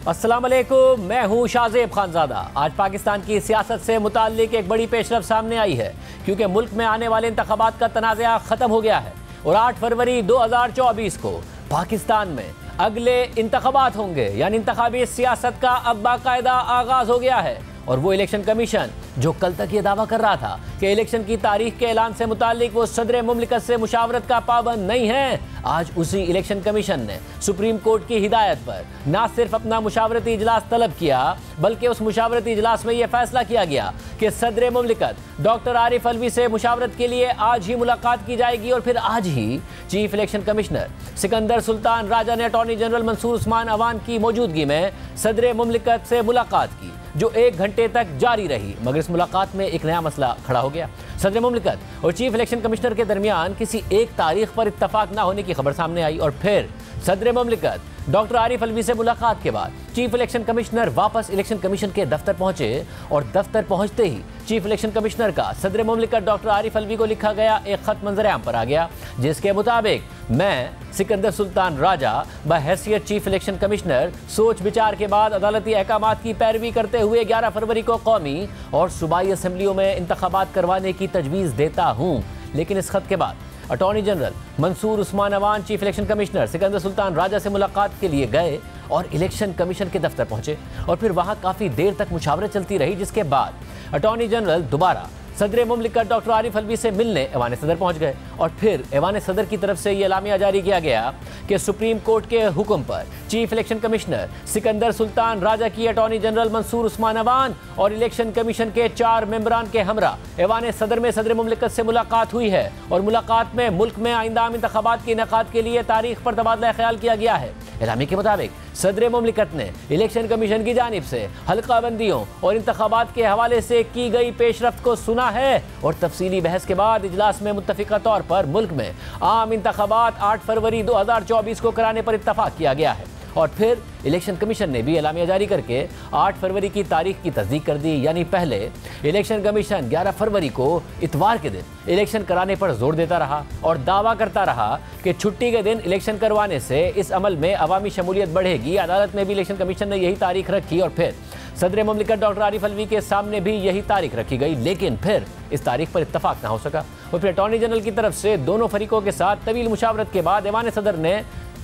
अस्सलाम वालेकुम, मैं हूं शाहजेब खानजादा। आज पाकिस्तान की सियासत से मुताल्लिक एक बड़ी पेशरफ सामने आई है, क्योंकि मुल्क में आने वाले इंतखाबात का तनाज़ा ख़त्म हो गया है और 8 फरवरी 2024 को पाकिस्तान में अगले इंतखाबात होंगे। यानी इंतखाबी सियासत का अब बाकायदा आगाज़ हो गया है। और वो इलेक्शन कमीशन जो कल तक ये दावा कर रहा था कि इलेक्शन की तारीख के ऐलान से मुताल्लिक वो सदर मुमलिकत से मुशावरत का पाबंद नहीं है, आज उसी इलेक्शन कमीशन ने सुप्रीम कोर्ट की हिदायत पर न सिर्फ अपना मुशावरती इजलास तलब किया, बल्कि उस मुशावरती इजलास में यह फैसला किया गया कि सदर मुमलिकत डॉक्टर आरिफ अलवी से मुशावरत के लिए आज ही मुलाकात की जाएगी। और फिर आज ही chief election commissioner Sikandar Sultan राजा ने अटॉर्नी जनरल मंसूर उस्मान अवान की मौजूदगी में सदर मुमलिकत से मुलाकात की, जो 1 घंटे तक जारी रही। मगर इस मुलाकात में एक नया मसला खड़ा हो गया। सदर मुमलिकत और चीफ इलेक्शन कमिश्नर के दरमियान किसी एक तारीख पर इत्तफाक न होने की खबर सामने आई। और फिर सदर मुमलिकत डॉक्टर आरिफ अलवी से मुलाकात के बाद चीफ इलेक्शन कमिश्नर वापस इलेक्शन कमीशन के दफ्तर पहुंचे और दफ्तर पहुंचते ही चीफ इलेक्शन कमिश्नर का सदर मुमलिकत डॉक्टर आरिफ अलवी को लिखा गया एक खत मंजर आम पर आ गया, जिसके मुताबिक मैं सिकंदर सुल्तान राजा बहैसियत चीफ इलेक्शन कमिश्नर सोच विचार के बाद अदालती अहकामात की पैरवी करते हुए 11 फरवरी को कौमी और सूबाई असम्बलियों में इंतखाबात करवाने की तजवीज़ देता हूँ। लेकिन इस खत के बाद attorney general Mansoor Usman Awan chief election commissioner Sikandar Sultan Raja से मुलाकात के लिए गए और इलेक्शन कमीशन के दफ्तर पहुंचे और फिर वहां काफ़ी देर तक मुशावरत चलती रही, जिसके बाद अटॉर्नी जनरल दोबारा सदर मुमलिकत डॉक्टर आरिफ अलवी से मिलने ऐवान सदर पहुंच गए। और फिर ऐवान सदर की तरफ से ये एलामिया जारी किया गया कि सुप्रीम कोर्ट के हुक्म पर chief election commissioner Sikandar Sultan राजा की अटॉर्नी जनरल मंसूर उस्मान अवान और इलेक्शन कमीशन के 4 मेंबरान के हमरा ऐवान सदर में सदर मुमलिकत से मुलाकात हुई है और मुलाकात में मुल्क में आइंदा इंतखाबात के इनेकाद के लिए तारीख पर तबादला ख्याल किया गया है। एलामी के मुताबिक सदर मुमलिकत ने इलेक्शन कमीशन की जानिब से हल्का बंदियों और इंतखाबात के हवाले से की गई पेशरफ्त को सुना है और तफसीली बहस के बाद इजलास में मुत्तफिका तौर पर मुल्क में आम इंतखाबात 8 फरवरी 2024 को कराने पर इत्तफाक किया गया है। और फिर इलेक्शन कमीशन ने भी एलामिया जारी करके 8 फरवरी की तारीख की तस्दीक कर दी। यानी पहले इलेक्शन कमीशन 11 फरवरी को इतवार के दिन इलेक्शन कराने पर जोर देता रहा और दावा करता रहा कि छुट्टी के दिन इलेक्शन करवाने से इस अमल में अवामी शमूलियत बढ़ेगी। अदालत में भी इलेक्शन कमीशन ने यही तारीख रखी और फिर सदर मुमलिकत डॉक्टर आरिफ अलवी के सामने भी यही तारीख रखी गई, लेकिन फिर इस तारीख पर इत्तफाक ना हो सका। और फिर अटॉर्नी जनरल की तरफ से दोनों फरीकों के साथ तवील मुशावरत के बाद ऐवान सदर ने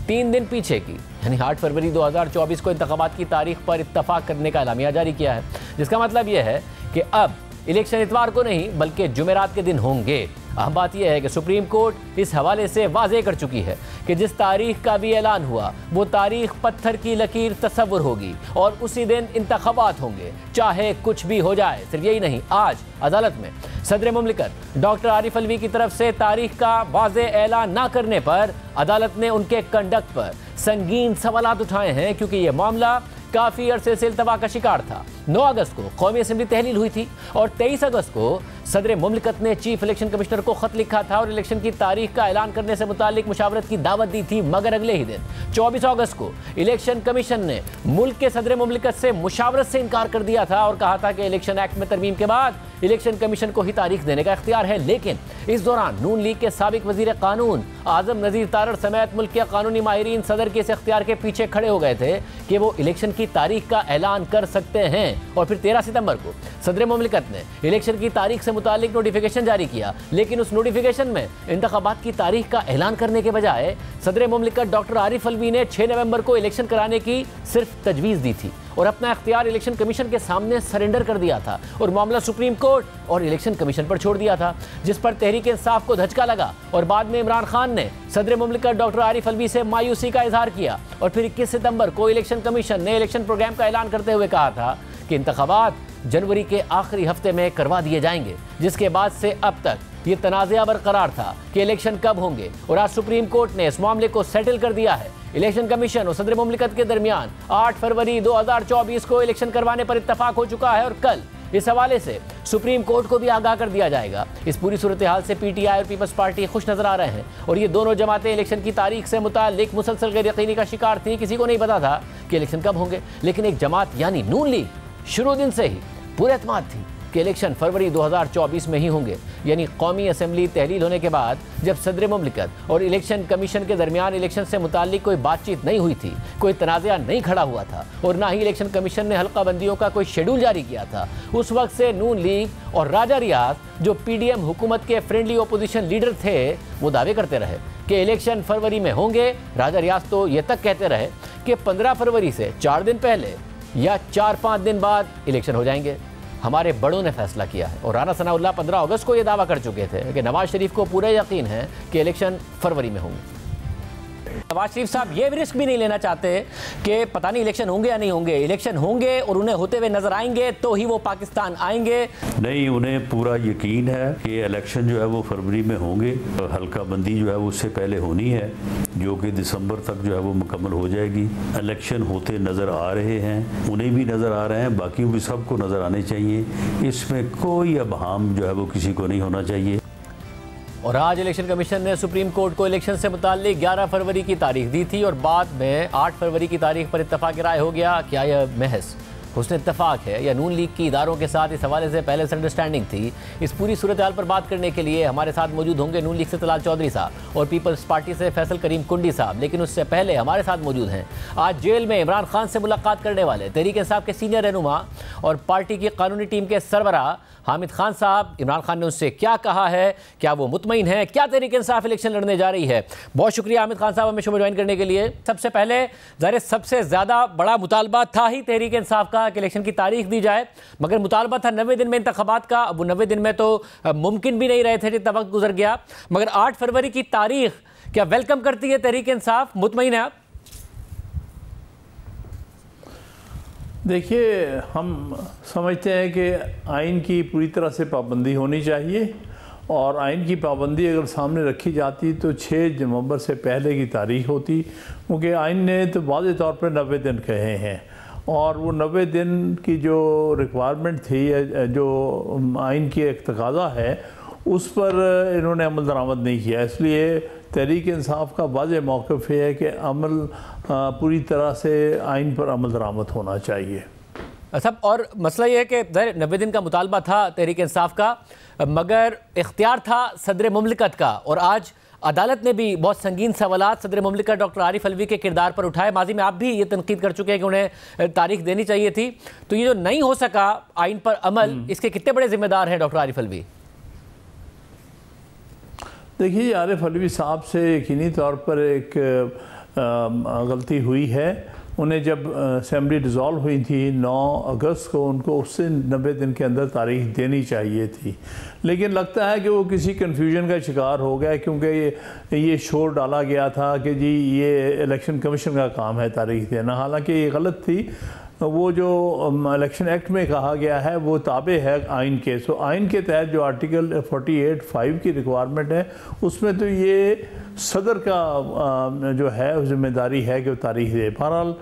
3 दिन पीछे की, यानी 8 फरवरी 2024 को इंतखाबात की तारीख पर इत्तफाक करने का एलामिया जारी किया है, जिसका मतलब यह है कि अब इलेक्शन इतवार को नहीं बल्कि जुमेरात के दिन होंगे। अहम बात यह है कि सुप्रीम कोर्ट इस हवाले से वाज़ेह कर चुकी है कि जिस तारीख का भी ऐलान हुआ वो तारीख पत्थर की लकीर तस्वुर होगी और उसी दिन इंतखाबात होंगे, चाहे कुछ भी हो जाए। सिर्फ यही नहीं, आज अदालत में सदर मुमलिकत डॉक्टर आरिफ अलवी की तरफ से तारीख का वाज़ेह ऐलान ना करने पर अदालत ने उनके कंडक्ट पर संगीन सवालात उठाए हैं, क्योंकि ये मामला काफ़ी अरसे से इल्तवा का शिकार था। 9 अगस्त को कौमी असम्बली तहलील हुई थी और 23 अगस्त को सदर मुमलिकत ने चीफ इलेक्शन कमिश्नर को खत लिखा था और इलेक्शन की तारीख का ऐलान करने से मुतालिक मुशावरत की दावत दी थी। मगर अगले ही दिन 24 अगस्त को इलेक्शन कमीशन ने मुल्क के सदर मुमलिकत से मुशावरत से इनकार कर दिया था और कहा था कि इलेक्शन एक्ट में तरमीम के बाद इलेक्शन कमीशन को ही तारीख देने का इख्तियार है। लेकिन इस दौरान नून लीग के साबिक वजीर कानून आजम नज़ीर तारड़ समेत मुल्क के कानूनी माहिरीन सदर के इस इख्तियार के पीछे खड़े हो गए थे कि वो इलेक्शन की तारीख का ऐलान कर सकते हैं। और फिर 13 सितंबर को सदर मुमलिकत ने इलेक्शन की तारीख से मुतालिक नोटिफिकेशन जारी किया, लेकिन उस नोटिफिकेशन में इंतखाबात की तारीख का ऐलान करने के बजाय सदर मुमलिकत डॉक्टर आरिफ अलवी ने 6 नवंबर को इलेक्शन कराने की सिर्फ तजवीज़ दी थी और अपना इख्तियार इलेक्शन कमीशन के सामने सरेंडर कर दिया था और मामला सुप्रीम कोर्ट और इलेक्शन कमीशन पर छोड़ दिया था, जिस पर तहरीक इंसाफ को धचका लगा और बाद में इमरान खान ने सदर मुमलिकत डॉक्टर आरिफ अलवी से मायूसी का इजहार किया। और फिर 21 सितंबर को इलेक्शन कमीशन ने इलेक्शन प्रोग्राम का ऐलान करते हुए कहा था कि इंतखाबात जनवरी के आखिरी हफ्ते में करवा दिए जाएंगे, जिसके बाद से अब तक ये तनाज़ा बरकरार था कि इलेक्शन कब होंगे। और आज सुप्रीम कोर्ट ने इस मामले को सेटल कर दिया है। इलेक्शन कमीशन और सदर मुमलिकत के दरमियान 8 फरवरी 2024 को इलेक्शन करवाने पर इत्तफाक हो चुका है और कल इस हवाले से सुप्रीम कोर्ट को भी आगाह कर दिया जाएगा। इस पूरी सूरत हाल से PTI और पीपल्स पार्टी खुश नजर आ रहे हैं और ये दोनों जमातें इलेक्शन की तारीख से मुताल्लिक मुसलसल गैर यकीनी का शिकार थी। किसी को नहीं पता था कि इलेक्शन कब होंगे, लेकिन एक जमात यानी नून लीग शुरू दिन से ही पूरे एतमाद थी कि इलेक्शन फरवरी 2024 में ही होंगे, यानी कौमी असम्बली तहलील होने के बाद जब सदर मुमलिकत और इलेक्शन कमीशन के दरमियान इलेक्शन से मुताल्लिक कोई बातचीत नहीं हुई थी, कोई तनाज़ा नहीं खड़ा हुआ था और ना ही इलेक्शन कमीशन ने हल्का बंदियों का कोई शेड्यूल जारी किया था। उस वक्त से नून लीग और राजा रियाज, जो PDM हुकूमत के फ्रेंडली ओपोजिशन लीडर थे, वो दावे करते रहे कि इलेक्शन फरवरी में होंगे। राजा रियाज तो ये तक कहते रहे कि 15 फरवरी से 4 दिन पहले या 4-5 दिन बाद इलेक्शन हो जाएंगे। हमारे बड़ों ने फैसला किया है और राना सनाउल्लाह 15 अगस्त को यह दावा कर चुके थे कि नवाज शरीफ को पूरा यकीन है कि इलेक्शन फरवरी में होंगे। नवाज शरीफ साहब ये रिस्क भी नहीं लेना चाहते कि पता नहीं इलेक्शन होंगे या नहीं होंगे। इलेक्शन होंगे और उन्हें होते हुए नजर आएंगे तो ही वो पाकिस्तान आएंगे। नहीं, उन्हें पूरा यकीन है कि इलेक्शन जो है वो फरवरी में होंगे। हल्का बंदी जो है वो उससे पहले होनी है, जो कि दिसंबर तक जो है वो मुकम्मल हो जाएगी। इलेक्शन होते नज़र आ रहे हैं, उन्हें भी नज़र आ रहे हैं, बाकी भी सबको नज़र आने चाहिए। इसमें कोई अबहाम जो है वो किसी को नहीं होना चाहिए। और आज इलेक्शन कमीशन ने सुप्रीम कोर्ट को इलेक्शन से मुताल्लिक 11 फरवरी की तारीख दी थी और बाद में 8 फरवरी की तारीख पर इत्तफाक राय हो गया। क्या यह महज हुस्न इत्तफाक है या नून लीग की इदारों के साथ इस हवाले से पहले से अंडरस्टैंडिंग थी? इस पूरी सूरत हाल पर बात करने के लिए हमारे साथ मौजूद होंगे नून लीग से तलाल चौधरी साहब और पीपल्स पार्टी से फैसल करीम कुंडी साहब। लेकिन उससे पहले हमारे साथ मौजूद हैं आज जेल में इमरान खान से मुलाकात करने वाले तहरीक इंसाफ के सीनियर रहनुमा और पार्टी की कानूनी टीम के सरबराह हामिद खान साहब। इमरान खान ने उनसे क्या कहा है, क्या वो मुतमईन है, क्या तहरीक इंसाफ इलेक्शन लड़ने जा रही है? बहुत शुक्रिया हामिद खान साहब हमें शो में ज्वाइन करने के लिए। सबसे पहले ज़ाहिर सबसे ज़्यादा बड़ा मुतालबा था ही तहरीक इंसाफ का कि इलेक्शन की तारीख दी जाए, मगर मुतालबा था 90 दिन में इंतखाबात का। अब वो 90 दिन में तो मुमकिन भी नहीं रहे थे जितना वक्त गुजर गया, मगर 8 फरवरी की तारीख क्या वेलकम करती है तहरीक इंसाफ? मुतमईन है आप? देखिए, हम समझते हैं कि आइन की पूरी तरह से पाबंदी होनी चाहिए और आइन की पाबंदी अगर सामने रखी जाती तो 6 नवंबर से पहले की तारीख होती, क्योंकि आइन ने तो वाज़े तौर पर 90 दिन कहे हैं और वो 90 दिन की जो रिक्वायरमेंट थी, जो आइन की एक तकाज़ा है, उस पर इन्होंने अमल दरामद नहीं किया। इसलिए तहरीक इंसाफ का वाज़ेह मौक़िफ़ है कि अमल पूरी तरह से आइन पर अमल दरामद होना चाहिए। सब और मसला ये है कि 90 दिन का मुतालबा था तहरीक इंसाफ का, मगर इख्तियार था सदर मुमलिकत का। और आज अदालत ने भी बहुत संगीन सवालात सदर मुमलिकत डॉक्टर आरिफ अलवी के किरदार पर उठाए। माजी में आप भी ये तनकीद कर चुके हैं कि उन्हें तारीख देनी चाहिए थी। तो ये जो नहीं हो सका आइन पर अमल, इसके कितने बड़े जिम्मेदार हैं डॉक्टर आरिफ अलवी? देखिए, आरिफ अलवी साहब से यकीनी तौर पर एक गलती हुई है। उन्हें जब असेंबली डिज़ोल्व हुई थी 9 अगस्त को, उनको उससे 90 दिन के अंदर तारीख देनी चाहिए थी, लेकिन लगता है कि वो किसी कन्फ्यूजन का शिकार हो गया, क्योंकि ये शोर डाला गया था कि जी ये इलेक्शन कमीशन का काम है तारीख देना। हालांकि ये गलत थी। वो जो इलेक्शन एक्ट में कहा गया है वो ताबे है आइन के। सो आइन के तहत जो आर्टिकल 48(5) की रिक्वायरमेंट है, उसमें तो ये सदर का जो है जिम्मेदारी है कि वो तारीख दे। बहरहाल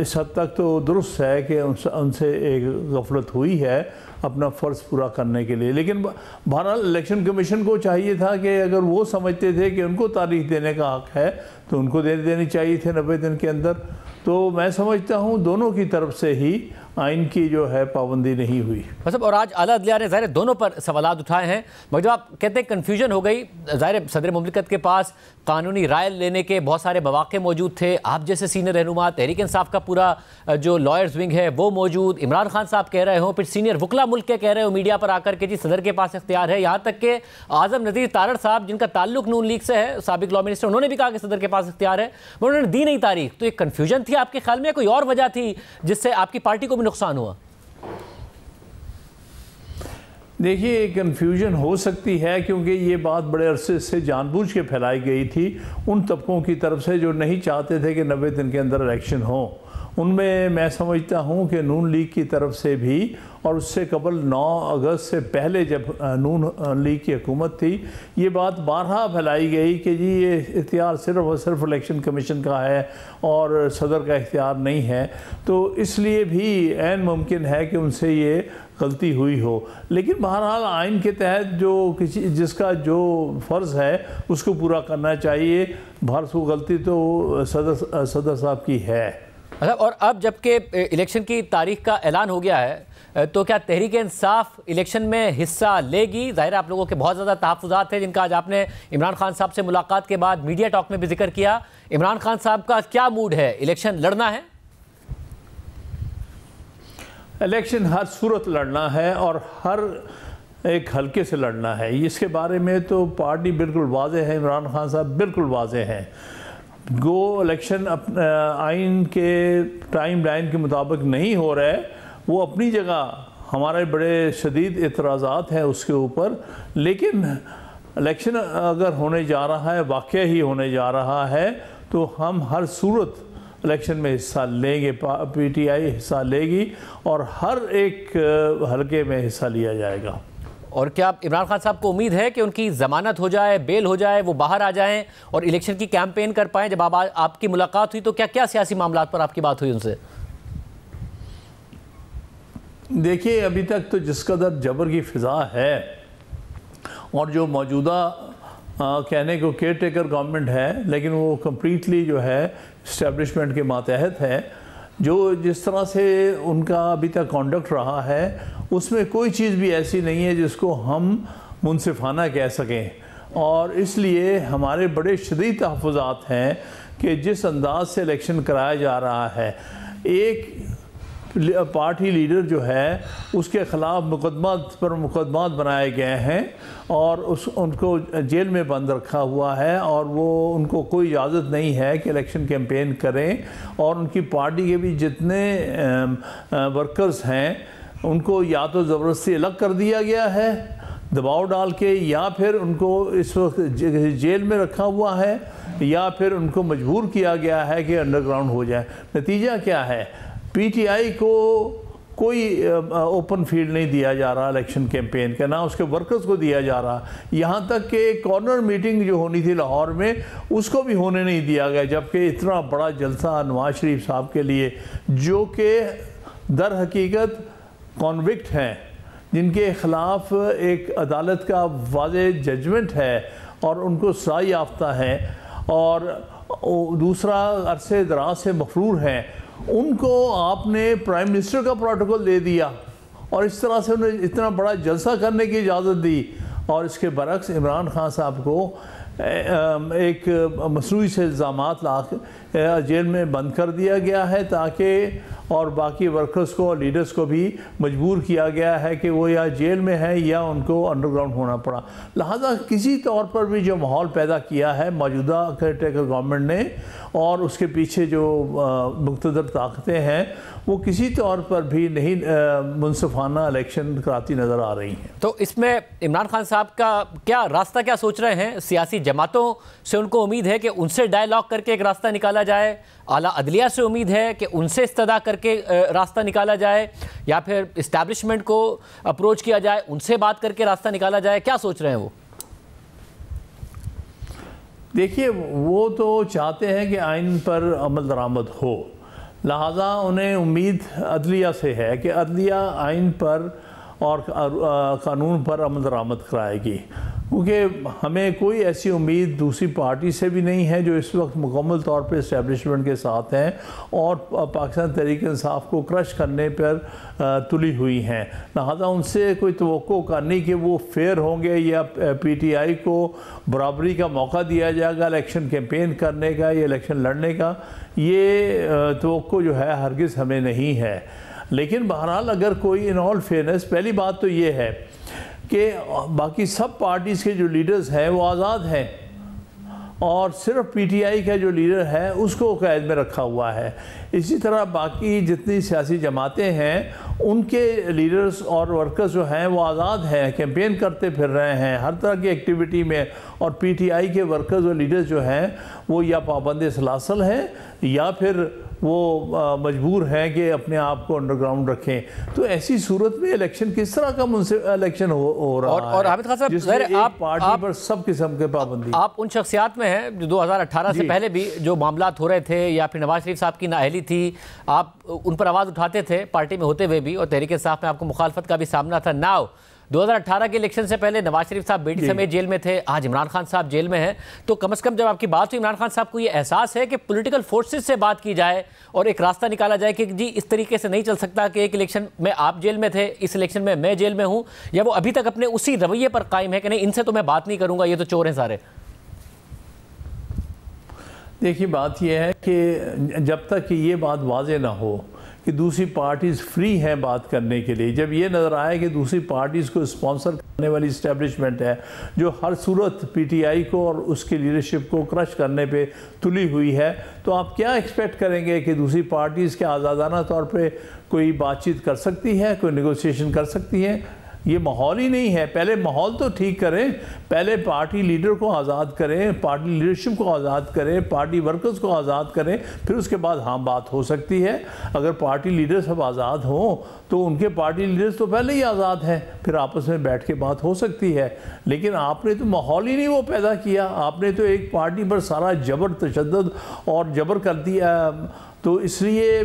इस हद तक तो दुरुस्त है कि उनसे एक गफलत हुई है अपना फ़र्ज़ पूरा करने के लिए, लेकिन बहरहाल इलेक्शन कमीशन को चाहिए था कि अगर वो समझते थे कि उनको तारीख देने का हक़ है तो उनको देनी चाहिए थे 90 दिन के अंदर। तो मैं समझता हूँ दोनों की तरफ से ही आइन की जो है पाबंदी नहीं हुई। मतलब और आज आला अदलिया ने ज़ाहिर दोनों पर सवालात उठाए हैं, मगर जब आप कहते हैं कन्फ्यूजन हो गई, ज़ाहिर सदर मुमलिकत के पास कानूनी राय लेने के बहुत सारे मौके मौजूद थे। आप जैसे सीनियर रहनुमा, तहरीक इंसाफ का पूरा जो लॉयर्स विंग है वो मौजूद, इमरान खान साहब कह रहे हो, फिर सीनियर वकला मुल्क के कह रहे हो मीडिया पर आकर के जी सदर के पास इख्तियार है। यहाँ तक कि आज़म नज़ीर तारड़ साहब जिनका ताल्लुक नून लीग से है, साबिक लॉ मिनिस्टर, उन्होंने भी कहा कि सदर के पास इख्तियार है, मगर उन्होंने दी नहीं तारीख। तो ये कन्फ्यूजन थी आपके ख्याल में, कोई और वजह थी जिससे आपकी पार्टी को भी नुकसान हुआ? देखिए, कन्फ्यूजन हो सकती है क्योंकि ये बात बड़े अरसे से जानबूझ के फैलाई गई थी उन तबकों की तरफ से जो नहीं चाहते थे कि 90 दिन के अंदर इलेक्शन हो। उनमें मैं समझता हूँ कि नून लीग की तरफ से भी और उससे कबल 9 अगस्त से पहले जब नून लीग की हुकूमत थी, ये बात बारहा फैलाई गई कि जी ये इख्तियार सिर्फ और सिर्फ इलेक्शन कमीशन का है और सदर का इख्तियार नहीं है। तो इसलिए भी ऐन मुमकिन है कि उनसे ये गलती हुई हो, लेकिन बहरहाल आइन के तहत जो जिसका जो फ़र्ज़ है उसको पूरा करना चाहिए। भारत को गलती तो सदर साहब की है। अच्छा, और अब जबकि इलेक्शन की तारीख का ऐलान हो गया है तो क्या तहरीक इंसाफ इलेक्शन में हिस्सा लेगी? ज़ाहिर है आप लोगों के बहुत ज़्यादा तहफ़्फ़ुज़ात थे जिनका आज आपने इमरान खान साहब से मुलाकात के बाद मीडिया टॉक में भी जिक्र किया। इमरान खान साहब का क्या मूड है? इलेक्शन लड़ना है? इलेक्शन हर सूरत लड़ना है और हर एक हल्के से लड़ना है। इसके बारे में तो पार्टी बिल्कुल वाज़ेह है, इमरान खान साहब बिल्कुल वाज़ेह हैं। गो इलेक्शन आइन के टाइम लाइन के मुताबिक नहीं हो रहा है, वो अपनी जगह हमारे बड़े शदीद एतराज़ात हैं उसके ऊपर, लेकिन इलेक्शन अगर होने जा रहा है, वाक़या ही होने जा रहा है, तो हम हर सूरत इलेक्शन में हिस्सा लेंगे। पीटीआई हिस्सा लेगी और हर एक हलके में हिस्सा लिया जाएगा। और क्या इमरान खान साहब को उम्मीद है कि उनकी ज़मानत हो जाए, बेल हो जाए, वो बाहर आ जाएं और इलेक्शन की कैंपेन कर पाएं? जब आपकी मुलाकात हुई तो क्या क्या सियासी मामलात पर आपकी बात हुई उनसे? देखिए, अभी तक तो जिस कदर जबर की फ़िज़ा है और जो मौजूदा कहने को केयर टेकर गवर्नमेंट है, लेकिन वो कम्प्लीटली जो है इस्टेब्लिशमेंट के मातहत है, जो जिस तरह से उनका अभी तक कॉन्डक्ट रहा है उसमें कोई चीज़ भी ऐसी नहीं है जिसको हम मुनसिफाना कह सकें। और इसलिए हमारे बड़े शदीद तहफ़्फ़ुज़ात हैं कि जिस अंदाज से इलेक्शन कराया जा रहा है, एक पार्टी लीडर जो है उसके ख़िलाफ़ मुकदमात बनाए गए हैं और उनको जेल में बंद रखा हुआ है और वो उनको कोई इजाज़त नहीं है कि इलेक्शन कैंपेन करें। और उनकी पार्टी के भी जितने वर्कर्स हैं उनको या तो ज़बरदस्ती अलग कर दिया गया है दबाव डाल के, या फिर उनको इस वक्त जेल में रखा हुआ है, या फिर उनको मजबूर किया गया है कि अंडरग्राउंड हो जाए। नतीजा क्या है? पीटीआई को कोई ओपन फील्ड नहीं दिया जा रहा इलेक्शन कैंपेन का, ना उसके वर्कर्स को दिया जा रहा। यहाँ तक कि कॉर्नर मीटिंग जो होनी थी लाहौर में उसको भी होने नहीं दिया गया, जबकि इतना बड़ा जलसा नवाज शरीफ साहब के लिए, जो कि दर हकीकत कॉन्विक्ट हैं, जिनके ख़िलाफ़ एक अदालत का वाज़ेह जजमेंट है और उनको सज़ा याफ्ता है, और दूसरा अरसे दराज से मफरूर हैं, उनको आपने प्राइम मिनिस्टर का प्रोटोकॉल दे दिया और इस तरह से उन्हें इतना बड़ा जलसा करने की इजाज़त दी। और इसके बरक्स इमरान खान साहब को एक मसनूई से इल्ज़ामात ला जेल में बंद कर दिया गया है, ताकि और बाकी वर्कर्स को और लीडर्स को भी मजबूर किया गया है कि वो या जेल में है या उनको अंडरग्राउंड होना पड़ा। लिहाजा किसी तौर पर भी जो माहौल पैदा किया है मौजूदा केयर टेकर गवर्नमेंट ने और उसके पीछे जो मुक़्तदर ताकतें हैं, वो किसी तौर पर भी नहीं मुनसिफाना इलेक्शन कराती नज़र आ रही हैं। तो इसमें इमरान खान साहब का क्या रास्ता क्या सोच रहे हैं? सियासी जमातों से उनको उम्मीद है कि उनसे डायलॉग करके एक रास्ता निकाला जाए, आला अदलिया से उम्मीद है कि उनसे इस्तदा करके रास्ता निकाला जाए, या फिर इस्टेब्लिशमेंट को अप्रोच किया जाए, उनसे बात करके रास्ता निकाला जाए? क्या सोच रहे हैं वो? देखिए, वो तो चाहते हैं कि आइन पर अमल दरामद हो, लिहाजा उन्हें उम्मीद अदलिया से है कि अदलिया आइन पर और कानून पर अमल दरामद कराएगी, क्योंकि हमें कोई ऐसी उम्मीद दूसरी पार्टी से भी नहीं है जो इस वक्त मुकम्मल तौर पर इस्टेब्लिशमेंट के साथ हैं और पाकिस्तान तहरीक इंसाफ को क्रश करने पर तुली हुई हैं। लिहाजा उनसे कोई तवक्को करनी कि वो फेयर होंगे या पीटीआई को बराबरी का मौका दिया जाएगा इलेक्शन कैंपेन करने का या इलेक्शन लड़ने का, ये तवक्को जो है हरगिज़ हमें नहीं है। लेकिन बहरहाल अगर कोई इन ऑल फेयरनेस, पहली बात तो ये है कि बाकी सब पार्टीज़ के जो लीडर्स हैं वो आज़ाद हैं और सिर्फ पीटीआई का जो लीडर है उसको कैद में रखा हुआ है। इसी तरह बाकी जितनी सियासी जमातें हैं उनके लीडर्स और वर्कर्स जो हैं वो आज़ाद हैं, कैंपेन करते फिर रहे हैं हर तरह की एक्टिविटी में, और पीटीआई के वर्कर्स और लीडर्स जो हैं वो या पाबंद सलासल हैं या फिर वो मजबूर हैं कि अपने आप को अंडरग्राउंड रखें। तो ऐसी सूरत में इलेक्शन किस तरह का इलेक्शन हो रहा है? और हामिद खान साहब, आप पार्टी पर सब किस्म के पाबंदी, आप उन शख्सियात में हैं जो 2018 से पहले भी जो मामलात हो रहे थे या फिर नवाज शरीफ साहब की नाअहली थी, आप उन पर आवाज़ उठाते थे पार्टी में होते हुए भी, और तहरीक इंसाफ में आपको मुखालफत का भी सामना था। नाउ 2018 के इलेक्शन से पहले नवाज शरीफ साहब बेटी समेत जेल में थे, आज इमरान खान साहब जेल में हैं। तो कम से कम जब आपकी बात हुई इमरान खान साहब को ये एहसास है कि पॉलिटिकल फोर्सेस से बात की जाए और एक रास्ता निकाला जाए कि जी इस तरीके से नहीं चल सकता कि एक इलेक्शन में आप जेल में थे, इस इलेक्शन में मैं जेल में हूं, या वो अभी तक अपने उसी रवैये पर कायम है कि नहीं इनसे तो मैं बात नहीं करूंगा, ये तो चोर हैं सारे? देखिए, बात यह है कि जब तक कि ये बात वाज़ेह ना हो कि दूसरी पार्टीज़ फ्री हैं बात करने के लिए, जब ये नज़र आए कि दूसरी पार्टीज़ को स्पॉन्सर करने वाली इस्टेब्लिशमेंट है जो हर सूरत पीटीआई को और उसकी लीडरशिप को क्रश करने पे तुली हुई है, तो आप क्या एक्सपेक्ट करेंगे कि दूसरी पार्टीज़ के आज़ादाना तौर पे कोई बातचीत कर सकती है, कोई नेगोशिएशन कर सकती है? ये माहौल ही नहीं है। पहले माहौल तो ठीक करें, पहले पार्टी लीडर को आज़ाद करें, पार्टी लीडरशिप को आज़ाद करें, पार्टी वर्कर्स को आज़ाद करें, फिर उसके बाद हाँ बात हो सकती है। अगर पार्टी लीडर सब आज़ाद हों तो उनके पार्टी लीडर्स तो पहले ही आज़ाद हैं, फिर आपस में बैठ के बात हो सकती है। लेकिन आपने तो माहौल ही नहीं वो पैदा किया, आपने तो एक पार्टी पर सारा जबर तशद्दुद और जबर कर दिया। तो इसलिए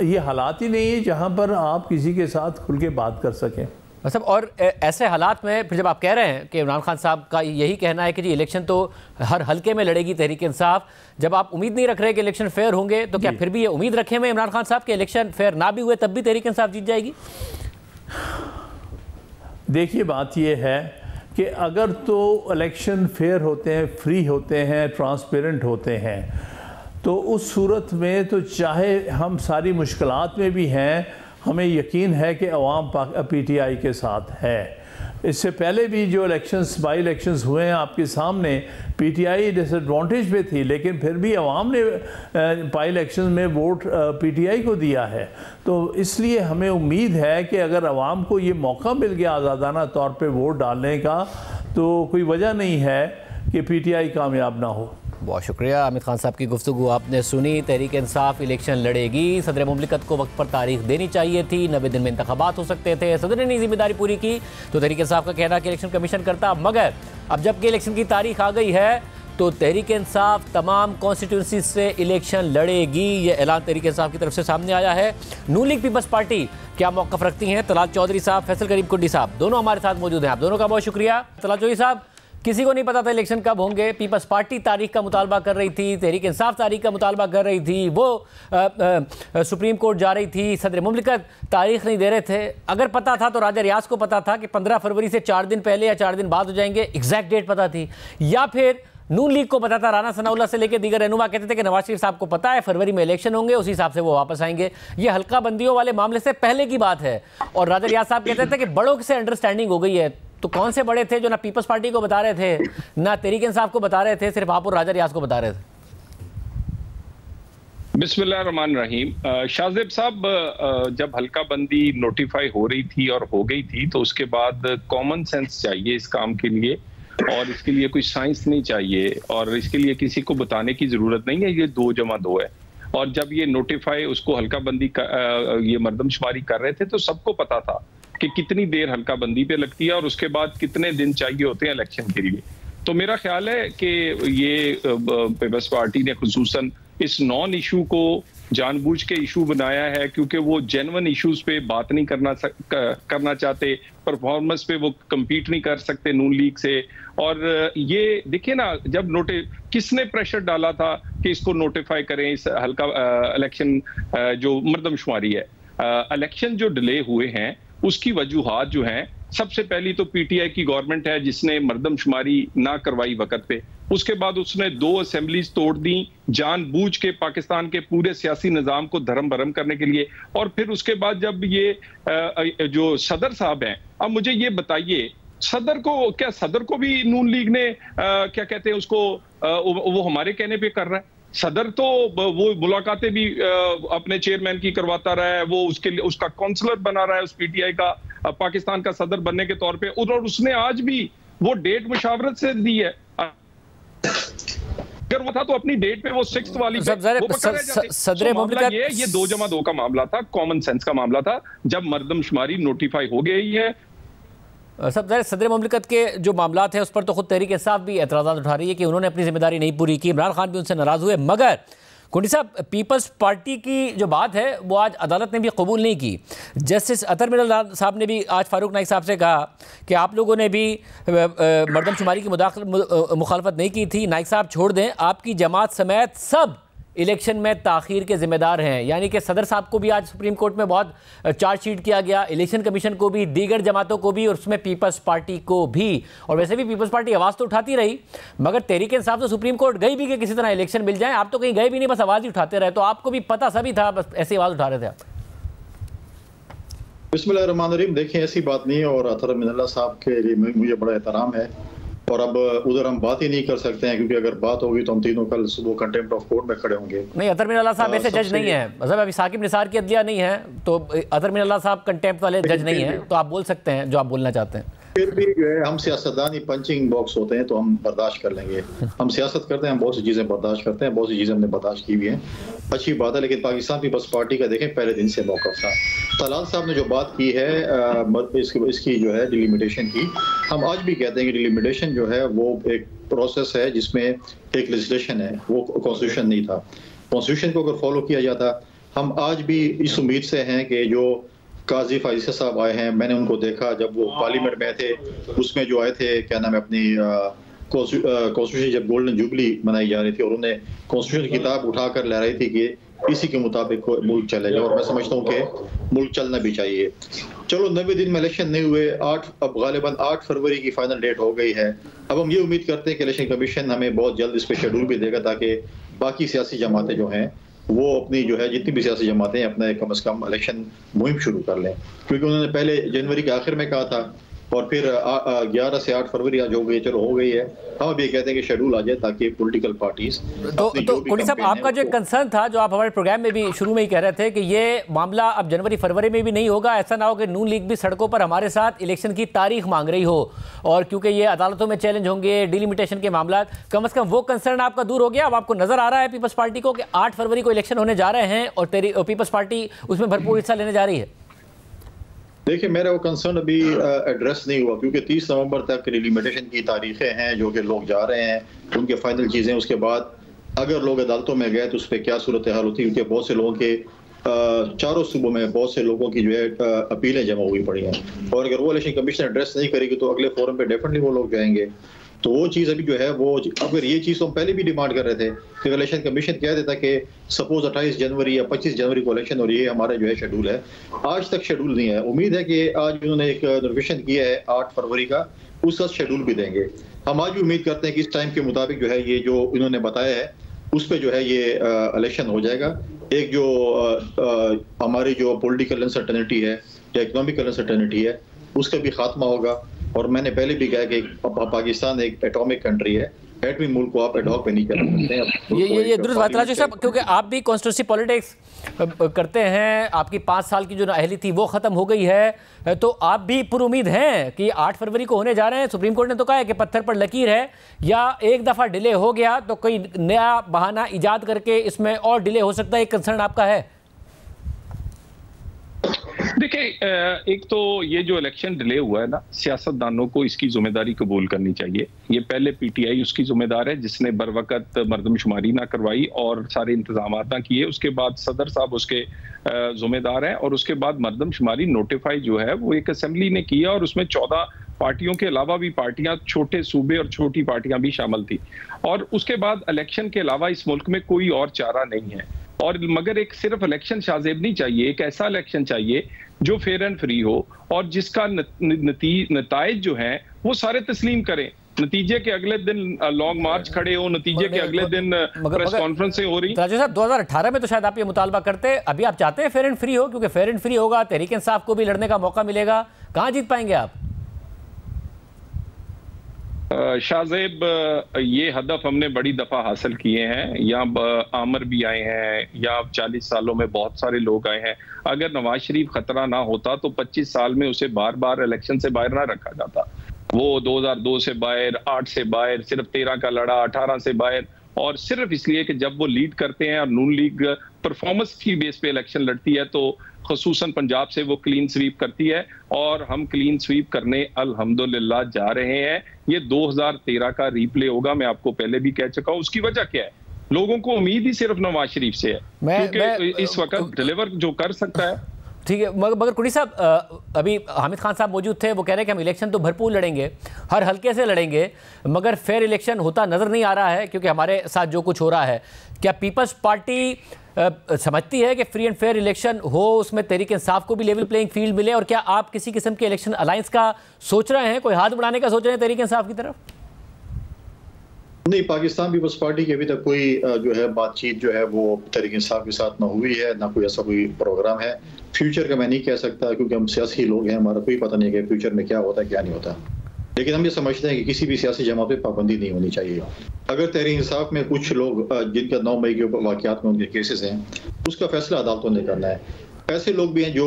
ये हालात ही नहीं है जहाँ पर आप किसी के साथ खुल के बात कर सकें। मतलब और ऐसे हालात में फिर जब आप कह रहे हैं कि इमरान खान साहब का यही कहना है कि जी इलेक्शन तो हर हलके में लड़ेगी तहरीक इंसाफ, जब आप उम्मीद नहीं रख रहे कि इलेक्शन फेयर होंगे, तो क्या फिर भी ये उम्मीद रखे हुए इमरान खान साहब कि इलेक्शन फेयर ना भी हुए तब भी तहरीक इंसाफ जीत जाएगी? देखिए, बात ये है कि अगर तो इलेक्शन फेयर होते हैं, फ्री होते हैं, ट्रांसपेरेंट होते हैं, तो उस सूरत में तो चाहे हम सारी मुश्किलात में भी हैं, हमें यकीन है कि अवाम पीटीआई के साथ है। इससे पहले भी जो इलेक्शंस बाई इलेक्शंस हुए हैं आपके सामने, पीटीआई डिसएडवांटेज पे थी, लेकिन फिर भी अवाम ने बाई इलेक्शंस में वोट पीटीआई को दिया है। तो इसलिए हमें उम्मीद है कि अगर अवाम को ये मौका मिल गया आज़ादाना तौर पे वोट डालने का, तो कोई वजह नहीं है कि पीटीआई कामयाब ना हो। बहुत शुक्रिया आमिर खान साहब की गुफ्तगू आपने सुनी। तहरीक इंसाफ इलेक्शन लड़ेगी, सदर मुमलिकत को वक्त पर तारीख देनी चाहिए थी, 90 दिन में इंतखाबात हो सकते थे, सदर ने जिम्मेदारी पूरी की, तो तहरीक इंसाफ का कहना कि इलेक्शन कमीशन करता। मगर अब जबकि इलेक्शन की तारीख आ गई है तो तहरीक इंसाफ तमाम कॉन्स्टिट्यूंसी से इलेक्शन लड़ेगी, ये ऐलान तहरीक इंसाफ की तरफ से सामने आया है। नून लीग पीपल्स पार्टी क्या मौक़िफ़ रखती हैं? तलाल चौधरी साहब, फैसल करीम कुड्डी साहब, दोनों हमारे साथ मौजूद हैं। आप दोनों का बहुत शुक्रिया। तलाल चौधरी साहब, किसी को नहीं पता था इलेक्शन कब होंगे, पीपल्स पार्टी तारीख का मुतालबा कर रही थी, तहरीक इंसाफ तारीख का मुतालबा कर रही थी, वो सुप्रीम कोर्ट जा रही थी, सदर मुमलिकत तारीख नहीं दे रहे थे। अगर पता था तो राजा रियाज को पता था कि 15 फरवरी से 4 दिन पहले या 4 दिन बाद हो जाएंगे, एग्जैक्ट डेट पता थी, या फिर नून लीग को पता था, राना सनाउल्लाह से लेकर दीगर रहनुमा कहते थे कि नवाज शरीफ साहब को पता है फरवरी में इलेक्शन होंगे, उसी हिसाब से वो वापस आएंगे। ये हल्का बंदियों वाले मामले से पहले की बात है, और राजा रियाज साहब कहते थे कि बड़ों से अंडरस्टैंडिंग हो गई है। तो कौन से बड़े थे जो ना पीपल्स पार्टी को बता रहे थे, ना तहरीक इंसाफ को बता रहे थे, सिर्फ आप और राजा रियाज को बता रहे थे? बिस्मिल्लाहिर्रहमानिर्रहीम। शाहजेब साहब, जब हल्का बंदी नोटिफाई हो रही थी और हो गई थी, तो उसके बाद कॉमन सेंस चाहिए इस काम के लिए, और इसके लिए कोई साइंस नहीं चाहिए, और इसके लिए किसी को बताने की जरूरत नहीं है। ये 2+2 है। और जब ये नोटिफाई उसको हल्का बंदी ये मर्दमशुमारी कर रहे थे, तो सबको पता था कि कितनी देर हल्का बंदी पे लगती है और उसके बाद कितने दिन चाहिए होते हैं इलेक्शन के लिए। तो मेरा ख्याल है कि ये पीपल्स पार्टी ने खुसूसन इस नॉन इशू को जानबूझ के इशू बनाया है, क्योंकि वो जेन्युइन इश्यूज पे बात नहीं करना चाहते, परफॉर्मेंस पे वो कम्पीट नहीं कर सकते नून लीग से। और ये देखिए ना, जब किसने प्रेशर डाला था कि इसको नोटिफाई करें, इस हल्का इलेक्शन जो मर्दमशुमारी है, इलेक्शन जो डिले हुए हैं उसकी वजूहात जो हैं, सबसे पहली तो पीटीआई की गवर्नमेंट है जिसने मर्दमशुमारी ना करवाई वक्त पे। उसके बाद उसने 2 असेंबलीज तोड़ दी जानबूझ के पाकिस्तान के पूरे सियासी निजाम को धर्म भरम करने के लिए। और फिर उसके बाद जब ये जो सदर साहब हैं, अब मुझे ये बताइए, सदर को भी नून लीग ने क्या कहते हैं उसको, वो हमारे कहने पे कर रहा है? सदर तो वो मुलाकातें भी अपने चेयरमैन की करवाता रहा है, वो उसके लिए उसका काउंसलर बना रहा है उस पीटीआई का, पाकिस्तान का सदर बनने के तौर पे। और उसने आज भी वो डेट मुशावरत से दी है। अगर वो था तो अपनी डेट पे वो 6th वाली सदर मुमलिकत, ये 2+2 का मामला था, कॉमन सेंस का मामला था, जब मर्दमशुमारी नोटिफाई हो गई है। सदर मुमलिकत के जो मामलात हैं उस पर तो खुद तहरीक इंसाफ भी एतराज़ात उठा रही है कि उन्होंने अपनी जिम्मेदारी नहीं पूरी की, इमरान खान भी उनसे नाराज हुए। मगर कोटी साहब, पीपल्स पार्टी की जो बात है वो आज अदालत ने भी कबूल नहीं की। जस्टिस अतर मिनल्ला साहब ने भी आज फारूक नाइक साहब से कहा कि आप लोगों ने भी मरदमशुमारी की मुखालफत नहीं की थी, नाइक साहब छोड़ दें, आपकी जमात समेत सब इलेक्शन में ताख़ीर के ज़िम्मेदार हैं। यानी कि सदर साहब को भी आज सुप्रीम कोर्ट में बहुत चार्जशीट किया गया, इलेक्शन कमीशन को भी, दीगर जमातों को भी, और उसमें पीपल्स पार्टी को भी। और वैसे भी पीपल्स पार्टी आवाज़ तो उठाती रही, मगर तहरीक इंसाफ तो सुप्रीम कोर्ट गई भी कि किसी तरह इलेक्शन मिल जाए। आप तो कहीं गए भी नहीं, बस आवाज़ ही उठाते रहे। तो आपको भी पता सभी था, बस ऐसी आवाज़ उठा रहे थे आप। बिस्मिल्लाहिर्रहमानिर्रहीम। देखें, ऐसी बात नहीं है और अतर मिनल्ला साहब के लिए मुझे बड़ा एहतराम है और अब उधर हम बात ही नहीं कर सकते हैं, क्योंकि अगर बात होगी तो हम तीनों कल सुबह कंटेम्प्ट ऑफ कोर्ट में खड़े होंगे। नहीं, अतर मिनल्ला साहब ऐसे जज नहीं है, मतलब अभी साकिब निसार की अदलिया नहीं है, तो अतर मिनल्ला साहब कंटेम्प्ट वाले जज नहीं है, तो आप बोल सकते हैं जो आप बोलना चाहते हैं। फिर भी जो है, हम सियासतदान ही पंचिंग बॉक्स होते हैं, तो हम बर्दाश्त कर लेंगे। हम सियासत करते हैं, हम बहुत सी चीज़ें बर्दाश्त करते हैं, बहुत सी चीज़ें हमने बर्दाश्त की हुई हैं, अच्छी बात है। लेकिन पाकिस्तान पीपल्स पार्टी का देखें, पहले दिन से मौक़िफ़ था। तलाल साहब ने जो बात की है इसकी जो है डिलिमिटेशन की, हम आज भी कहते हैं कि डिलिमिटेशन जो है वो एक प्रोसेस है जिसमें एक लेजिस्लेशन है, वो कॉन्स्टिट्यूशन नहीं था। कॉन्स्टिट्यूशन को अगर फॉलो किया जाता, हम आज भी इस उम्मीद से हैं कि जो काजी फाइज़ साहब आए हैं, मैंने उनको देखा जब वो पार्लियामेंट में थे, उसमें जो आए थे, क्या नाम है, अपनी कॉन्स्टिट्यूशन जब गोल्डन जुबली मनाई जा रही थी और उन्हें कॉन्स्टिट्यूशन की किताब उठाकर ला रही थी कि इसी के मुताबिक मुल्क चलेगा, और मैं समझता हूँ कि मुल्क चलना भी चाहिए। चलो 90 दिन में इलेक्शन नहीं हुए, अब गालिबन 8 फरवरी की फाइनल डेट हो गई है। अब हम ये उम्मीद करते हैं कि इलेक्शन कमीशन हमें बहुत जल्द इस पर शेड्यूल भी देगा, ताकि बाकी सियासी जमातें जो हैं वो अपनी जो है, जितनी भी सियासी जमातें अपना कम से कम इलेक्शन मुहिम शुरू कर लें, क्योंकि उन्होंने पहले जनवरी के आखिर में कहा था और फिर 11 से 8 फरवरी आज हो गई, चलो हो गई है। हम अब ये कहते हैं कि शेड्यूल आ जाए ताकि पॉलिटिकल पार्टीज तो कोटी साहब, आपका जो कंसर्न था, जो आप हमारे प्रोग्राम में भी शुरू में ही कह रहे थे कि ये मामला अब जनवरी फरवरी में भी नहीं होगा, ऐसा ना हो कि नून लीग भी सड़कों पर हमारे साथ इलेक्शन की तारीख मांग रही हो, और क्योंकि ये अदालतों में चैलेंज होंगे, डिलिमिटेशन के मामला, कम से कम वो कंसर्न आपका दूर हो गया। अब आपको नजर आ रहा है पीपल्स पार्टी को कि 8 फरवरी को इलेक्शन होने जा रहे हैं और पीपल्स पार्टी उसमें भरपूर हिस्सा लेने जा रही है। देखिए, मेरा वो कंसर्न अभी एड्रेस नहीं हुआ, क्योंकि 30 नवंबर तक डिलिमिटेशन की तारीखें हैं जो कि लोग जा रहे हैं, उनके फाइनल चीज़ें। उसके बाद अगर लोग अदालतों में गए तो उस पर क्या सूरत हाल होती है, क्योंकि बहुत से लोगों के चारों सूबों में बहुत से लोगों की जो है अपीलें जमा हुई पड़ी हैं, और अगर वो इलेक्शन कमीशन एड्रेस नहीं करेगी तो अगले फोरम पे डेफिनेटली वो लोग जाएंगे। तो वो चीज़ अभी जो है वो, अगर ये चीज़ तो हम पहले भी डिमांड कर रहे थे कि इलेक्शन कमीशन कह देता कि सपोज 28 जनवरी या 25 जनवरी को इलेक्शन, और ये हमारा जो है शेड्यूल है। आज तक शेड्यूल नहीं है। उम्मीद है कि आज उन्होंने एक नोटिफिकेशन किया है 8 फरवरी का, उसका शेड्यूल भी देंगे। हम आज भी उम्मीद करते हैं कि इस टाइम के मुताबिक जो है ये जो इन्होंने बताया है उस पर जो है ये इलेक्शन हो जाएगा। एक जो हमारी जो पॉलिटिकल अनसर्टेनिटी है या इकोनॉमिकल अनसर्टेनिटी है, उसका भी खात्मा होगा। और मैंने पहले भी कहा कि पाकिस्तान एक एटॉमिक कंट्री है, एटमी मुल्क को आप एडॉक पे नहीं कर सकते। ये दुरुस्त बात है साहब, क्योंकि आप भी कॉन्स्टिट्यूंसी पॉलिटिक्स करते हैं, आपकी 5 साल की जो नाअहली थी वो ख़त्म हो गई है, तो आप भी पुरुमीद हैं कि 8 फरवरी को होने जा रहे हैं। सुप्रीम कोर्ट ने तो कहा है कि पत्थर पर लकीर है, या एक दफ़ा डिले हो गया तो कोई नया बहाना ईजाद करके इसमें और डिले हो सकता है, एक कंसर्न आपका है? देखिए, एक तो ये जो इलेक्शन डिले हुआ है ना, सियासतदानों को इसकी जिम्मेदारी कबूल करनी चाहिए। ये पहले पीटीआई उसकी जिम्मेदार है जिसने बर वक्त मरदमशुमारी ना करवाई और सारे इंतजाम ना किए। उसके बाद सदर साहब उसके जिम्मेदार हैं, और उसके बाद मरदमशुमारी नोटिफाई जो है वो एक असेंबली ने किया, और उसमें 14 पार्टियों के अलावा भी पार्टियां, छोटे सूबे और छोटी पार्टियां भी शामिल थी। और उसके बाद इलेक्शन के अलावा इस मुल्क में कोई और चारा नहीं है। और मगर एक सिर्फ इलेक्शन शाज़ेब नहीं चाहिए, एक ऐसा इलेक्शन चाहिए जो फेयर एंड फ्री हो, और जिसका नतीज जो हैं वो सारे तस्लीम करें। नतीजे के अगले दिन लॉन्ग मार्च खड़े हो, नतीजे के अगले दिन प्रेस कॉन्फ्रेंस से हो रही। राजू साहब, 2018 में तो शायद आप ये मुतालबा करते, अभी आप चाहते हैं फेयर एंड फ्री हो, क्योंकि फेयर एंड फ्री होगा तहरीक इंसाफ को भी लड़ने का मौका मिलेगा। कहाँ जीत पाएंगे आप? शाहजेब, ये हदफ हमने बड़ी दफा हासिल किए हैं। यहाँ आमर भी आए हैं, या 40 सालों में बहुत सारे लोग आए हैं। अगर नवाज शरीफ खतरा ना होता तो 25 साल में उसे बार बार इलेक्शन से बाहर ना रखा जाता। वो 2002 से बाहर, 8 से बाहर, सिर्फ 13 का लड़ा, 18 से बाहर, और सिर्फ इसलिए कि जब वो लीड करते हैं और नून लीग परफॉर्मेंस की बेस पे इलेक्शन लड़ती है तो खुसूसन पंजाब से वो क्लीन स्वीप करती है, और हम क्लीन स्वीप करने अल्हम्दुलिल्लाह जा रहे हैं। ये 2013 का रीप्ले होगा, मैं आपको पहले भी कह चुका हूं। उसकी वजह क्या है? लोगों को उम्मीद ही सिर्फ नवाज शरीफ से है, क्योंकि इस वक्त डिलीवर जो कर सकता है। ठीक है, मगर कुड़ी साहब, अभी हामिद खान साहब मौजूद थे, वो कह रहे हैं कि हम इलेक्शन तो भरपूर लड़ेंगे, हर हल्के से लड़ेंगे, मगर फेयर इलेक्शन होता नज़र नहीं आ रहा है क्योंकि हमारे साथ जो कुछ हो रहा है। क्या पीपल्स पार्टी समझती है कि फ्री एंड फेयर इलेक्शन हो, उसमें तहरीक इंसाफ को भी लेवल प्लेइंग फील्ड मिले, और क्या आप किसी किस्म के इलेक्शन अलायंस का सोच रहे हैं, कोई हाथ बढ़ाने का सोच रहे हैं तहरीक इंसाफ की तरफ? नहीं, पाकिस्तान पीपल्स पार्टी की अभी तक कोई जो है बातचीत जो है वो तहरीक इंसाफ के साथ ना हुई है, ना कोई ऐसा कोई प्रोग्राम है। फ्यूचर का मैं नहीं कह सकता क्योंकि हम सियासी लोग हैं, हमारा कोई पता नहीं है कि फ्यूचर में क्या होता है क्या नहीं होता, लेकिन हम ये समझते हैं कि किसी भी सियासी जमात पे पाबंदी नहीं होनी चाहिए। अगर तहरीक इंसाफ में कुछ लोग जिनका 9 मई के वाक़यात में उनके केसेस हैं, उसका फैसला अदालतों ने करना है। ऐसे लोग भी हैं जो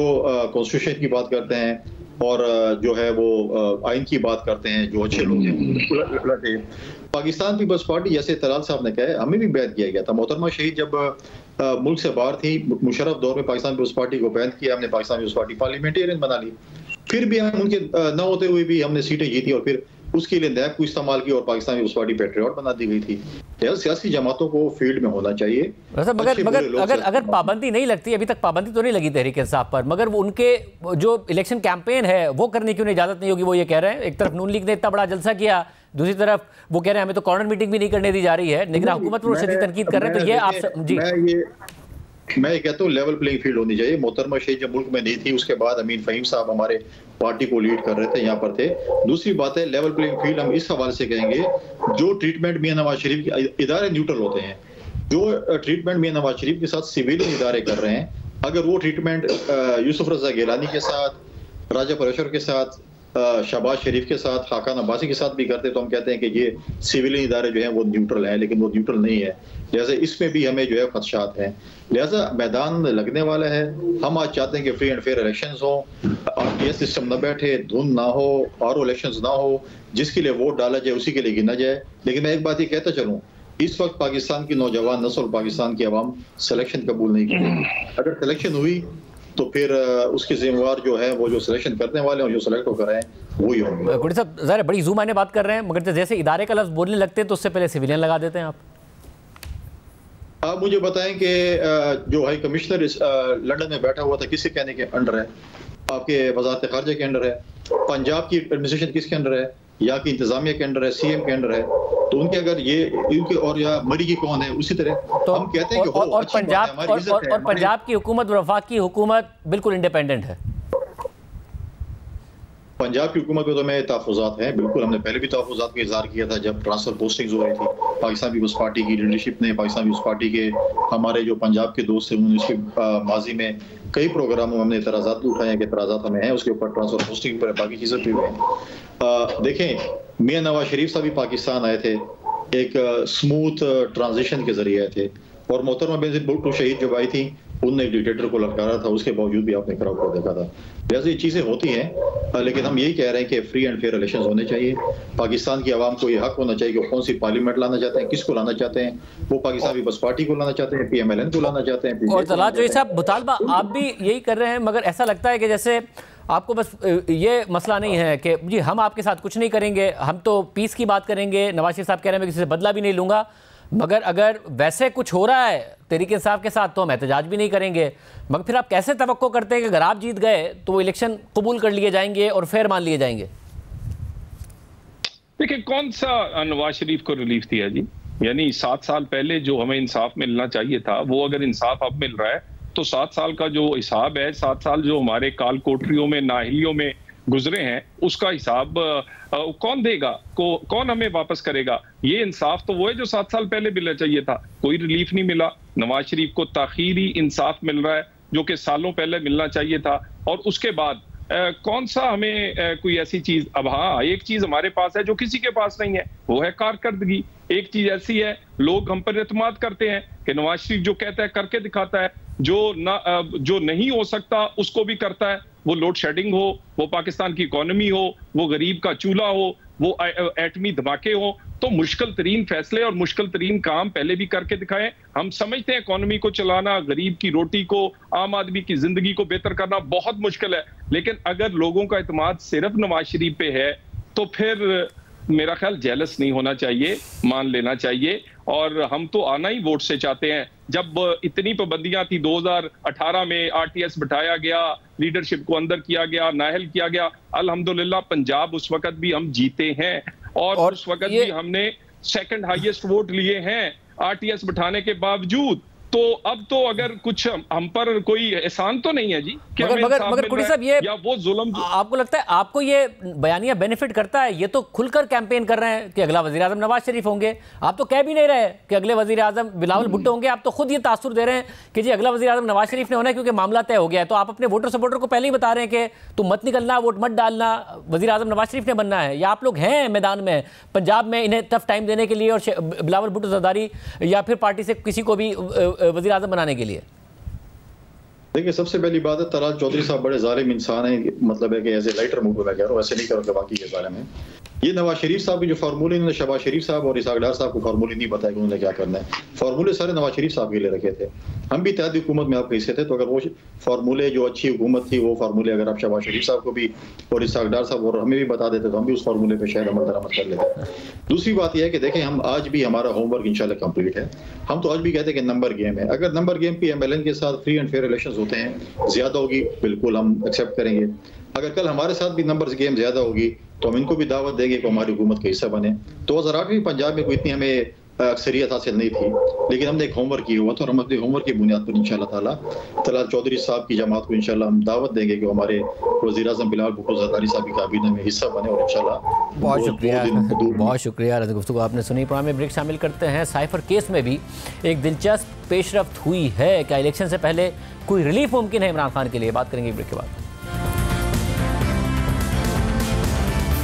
कॉन्स्टिट्यूशन की बात करते हैं और जो है वो आइन की बात करते हैं, जो अच्छे लोग हैं। पाकिस्तान पीपल्स पार्टी, जैसे तलाल साहब ने कहा, हमें भी बैन किया गया था। मोहतरमा शहीद जब मुल्क से बाहर थी, मुशर्रफ दौर में पाकिस्तान पीपल्स पार्टी को बैन किया, हमने पाकिस्तान पीपल्स पार्टी पार्लियामेंटेरियन बना ली। फिर भी हम उनके न होते हुए भी हमने सीटें जीती और फिर उसके लिए नैब को इस्तेमाल की और पाकिस्तान पीपल्स पार्टी पेट्रियट बना दी गई थी। सियासी जमातों को फील्ड में होना चाहिए। मगर अगर पाबंदी नहीं लगती, अभी तक पाबंदी तो नहीं लगी तहरीक इंसाफ पर, मगर वो उनके जो इलेक्शन कैंपेन है वो करने की उन्हें इजाजत नहीं होगी, वो ये कह रहे हैं। एक तरफ नून लीग ने इतना बड़ा जलसा किया, दूसरी तरफ वो कह रहे हैं हमें तो कॉर्नर मीटिंग भी नहीं करने दी जा रही है, निगरान हुकूमत पर शदीद तनकीद कर रहे हैं। तो ये आप जी, मैं कहता हूँ लेवल प्लेइंग फील्ड होनी चाहिए। मोहतरमा शहीद जब मुल्क में नहीं थी, उसके बाद अमीन फहीम साहब हमारे पार्टी को लीड कर रहे थे, यहाँ पर थे। दूसरी बात है लेवल प्लेइंग फील्ड हम इस हवाले से कहेंगे, जो ट्रीटमेंट मियां नवाज शरीफ के इदारे न्यूट्रल होते हैं, जो ट्रीटमेंट मियां नवाज शरीफ के साथ सिविलियन इदारे कर रहे हैं, अगर वो ट्रीटमेंट यूसुफ रजा गिलानी के साथ, राजा परेशर के साथ, शहबाज शरीफ के साथ, खाकान अब्बासी के साथ भी करते, तो हम कहते हैं कि ये सिविलियन इदारे जो हैं वो न्यूट्रल हैं, लेकिन वो न्यूट्रल नहीं है। लिहाजा इसमें भी हमें जो है खदशात हैं। लिहाजा मैदान लगने वाला है। हम आज चाहते हैं कि फ्री एंड फेयर इलेक्शंस हो, RTS सिस्टम न बैठे, धुंध ना हो, RO इलेक्शंस ना हो, जिसके लिए वोट डाला जाए उसी के लिए गिना जाए। लेकिन मैं एक बात ये कहता चलूँ, इस वक्त पाकिस्तान की नौजवान नस्ल, पाकिस्तान की आवाम सिलेक्शन कबूल नहीं करेगी। अगर सिलेक्शन हुई तो फिर उसके जिम्मेवार जो है वो जो सिलेक्शन करने वाले हैं, जो सिलेक्ट होकर आए वही होंगे। गुडी साहब ज़रा बड़ी जूम आने बात कर रहे हैं, मगर जैसे इदारे का लफ्ज़ बोलने लगते हैं तो उससे पहले सिविलियन लगा देते हैं आप मुझे बताएं कि जो हाई कमिश्नर लंदन में बैठा हुआ था किसके कहने के अंडर है? आपके वजारत खारजा के अंडर है? पंजाब की एडमिनिस्ट्रेशन किसके अंडर है? यहाँ की इंतजामिया के अंडर है? CM के अंडर है? तो उनके अगर ये उनके और या मरीगी कौन है, उसी तरह तो हम कहते हैं कि और पंजाब की हुकूमत, वफाकी हुकूमत बिल्कुल इंडिपेंडेंट है। पंजाब की हुकूमत में तो मैं तहफ़्फ़ुज़ात हैं, बिल्कुल। हमने पहले भी तहफ़्फ़ुज़ात का इज़हार किया था जब ट्रांसफर पोस्टिंग्स हो रही थी। पाकिस्तान पीपल्स पार्टी की लीडरशिप ने, पाकिस्तान पीपल्स पार्टी के हमारे जो पंजाब के दोस्त हैं, उन्होंने इसके माजी में कई प्रोग्रामों में हमने एतराज़ात उठाए हैं कि एतराज़ात हमें हैं उसके ऊपर, ट्रांसफर पोस्टिंग पर, बाकी चीज़ें भी हैं। देखें, मियां नवाज शरीफ साहब भी पाकिस्तान आए थे, एक स्मूथ ट्रांजिशन के जरिए आए थे, और मोहतरमा बेनज़ीर भुट्टो शहीद जब आई थी उनने एक डिक्टेटर को ललकारा था, उसके बावजूद भी आपने क्राउड को देखा था। जैसे ये चीज़ें होती हैं, लेकिन हम यही कह रहे हैं कि फ्री एंड फेयर इलेक्शंस होने चाहिए। पाकिस्तान की आवाम को ये हक होना चाहिए कि कौन सी पार्लियामेंट लाना चाहते हैं, किसको लाना चाहते हैं। वो पाकिस्तान पीपल्स पार्टी को लाना चाहते हैं, PMLN को लाना चाहते हैं। और तलात जो साहब मुतालबा आप भी यही कर रहे हैं, मगर ऐसा लगता है कि जैसे आपको बस ये मसला नहीं है कि जी हम आपके साथ कुछ नहीं करेंगे, हम तो पीस की बात करेंगे। नवाज शरीफ साहब कह रहे हैं मैं किसी से बदला भी नहीं लूँगा, मगर अगर वैसे कुछ हो रहा है तहरीक इंसाफ के साथ तो हम एहतजाज भी नहीं करेंगे। मगर फिर आप कैसे तवक्को करते हैं कि अगर आप जीत गए तो वो इलेक्शन कबूल कर लिए जाएंगे और फेयर मान लिए जाएंगे? देखिए, कौन सा नवाज शरीफ को रिलीफ दिया जी? यानी 7 साल पहले जो हमें इंसाफ मिलना चाहिए था, वो अगर इंसाफ अब मिल रहा है तो 7 साल का जो हिसाब है, 7 साल जो हमारे काल कोठरियों में, नाहलियों में गुजरे हैं, उसका हिसाब कौन देगा? कौन हमें वापस करेगा? ये इंसाफ तो वो है जो 7 साल पहले मिलना चाहिए था। कोई रिलीफ नहीं मिला। नवाज शरीफ को ताखीरी इंसाफ मिल रहा है जो कि सालों पहले मिलना चाहिए था। और उसके बाद कौन सा हमें कोई ऐसी चीज, अब हाँ एक चीज हमारे पास है जो किसी के पास नहीं है, वो है कारकर्दगी। एक चीज ऐसी है, लोग हम पर एतमाद करते हैं कि नवाज शरीफ जो कहता है करके दिखाता है, जो नहीं हो सकता उसको भी करता है। वो लोड शेडिंग हो, वो पाकिस्तान की इकोनॉमी हो, वो गरीब का चूल्हा हो, वो एटमी धमाके हो, तो मुश्किल तरीन फैसले और मुश्किल तरीन काम पहले भी करके दिखाए। हम समझते हैं इकोनॉमी को चलाना, गरीब की रोटी को, आम आदमी की जिंदगी को बेहतर करना बहुत मुश्किल है, लेकिन अगर लोगों का एतमाद सिर्फ नवाज शरीफ पे है तो फिर मेरा ख्याल जेलस नहीं होना चाहिए, मान लेना चाहिए। और हम तो आना ही वोट से चाहते हैं। जब इतनी पाबंदियां थी 2018 में आरटीएस बिठाया गया, लीडरशिप को अंदर किया गया, नाहल किया गया, अल्हम्दुलिल्लाह पंजाब उस वक्त भी हम जीते हैं और उस वक्त भी हमने सेकंड हाईएस्ट वोट लिए हैं आरटीएस बिठाने के बावजूद। तो अब तो अगर कुछ हम पर कोई एहसान तो नहीं है जी कि मगर कुड़ी साहब ये या वो जुल्म आपको लगता है आपको ये बयानिया बेनिफिट करता है? ये तो खुलकर कैंपेन कर रहे हैं कि अगला वजीर आजम नवाज शरीफ होंगे, आप तो कह भी नहीं रहे कि अगले वजीर आजम बिलावल भुट्टो होंगे, आप तो खुद ये तासुर दे रहे हैं कि जी अगला वजीर आजम नवाज शरीफ ने होना है क्योंकि मामला तय हो गया है। तो आप अपने वोटर सपोर्टर को पहले ही बता रहे हैं कि तुम मत निकलना, वोट मत डालना, वजीर आजम नवाज शरीफ ने बनना है। या आप लोग हैं मैदान में पंजाब में इन्हें टफ टाइम देने के लिए और बिलावल भुट्टो जरदारी या फिर पार्टी से किसी को भी वजीर आजम बनाने के लिए? देखिए, सबसे पहली बात है तलाल चौधरी साहब बड़े जालिम इंसान हैं, मतलब है कि एज ए लाइटर मूड में मैं कह रहा हूँ, ऐसे नहीं करूँगा बाकी के बारे में। ये नवाज शरीफ साहब के जो फार्मूले, इन्होंने शहबाज शरीफ साहब और इसाक डार साहब को फार्मूले नहीं बताया कि उन्होंने क्या करना है। फार्मूले सारे नवाज शरीफ साहब के लिए रखे थे। हम भी इत्तेहादी हुकूमत में आपके हिस्से थे, तो अगर वो फार्मूले जो अच्छी हुकूमत थी वो फार्मूले अगर आप शहबाज शरीफ साहब को भी और इसाक डार साहब और हमें भी बता देते तो हम भी उस फार्मूले पर शायद अमल दरामद कर लेते। दूसरी बात यह है कि देखें, हम आज भी हमारा होमवर्क इंशाल्लाह कंप्लीट है। हम तो आज भी कहते हैं कि नंबर गेम है। अगर नंबर गेम पे MLN के साथ फ्री एंड फेयर इलेक्शन होते हैं, ज्यादा होगी, बिल्कुल हम एक्सेप्ट करेंगे। अगर कल हमारे साथ भी नंबर्स गेम ज्यादा होगी तो हम इनको भी दावत देंगे कि हमारी हुकूमत का हिस्सा बने। 2008 में पंजाब में कोई इतनी हमें अक्सरियत हासिल नहीं थी, लेकिन हमने एक होमवर्क किया हुआ था और हम अपने होमवर्क की बुनियाद पर इंशाल्लाह ताला तलाल चौधरी साहब की जमात को इंशाल्लाह हम दावत देंगे कि हमारे वज़ीर आज़म बिलावल भुट्टो ज़रदारी साहब की काबीना में हिस्सा बने और इंशाल्लाह। बहुत शुक्रिया, बहुत शुक्रिया। गुफ्तगू आपने सुनी। प्रोग्राम में ब्रेक शामिल करते हैं। साइफर केस में भी एक दिलचस्प पेशरफ्त हुई है। क्या इलेक्शन से पहले कोई रिलीफ मुमकिन है इमरान खान के लिए? बात करेंगे ब्रेक के बाद।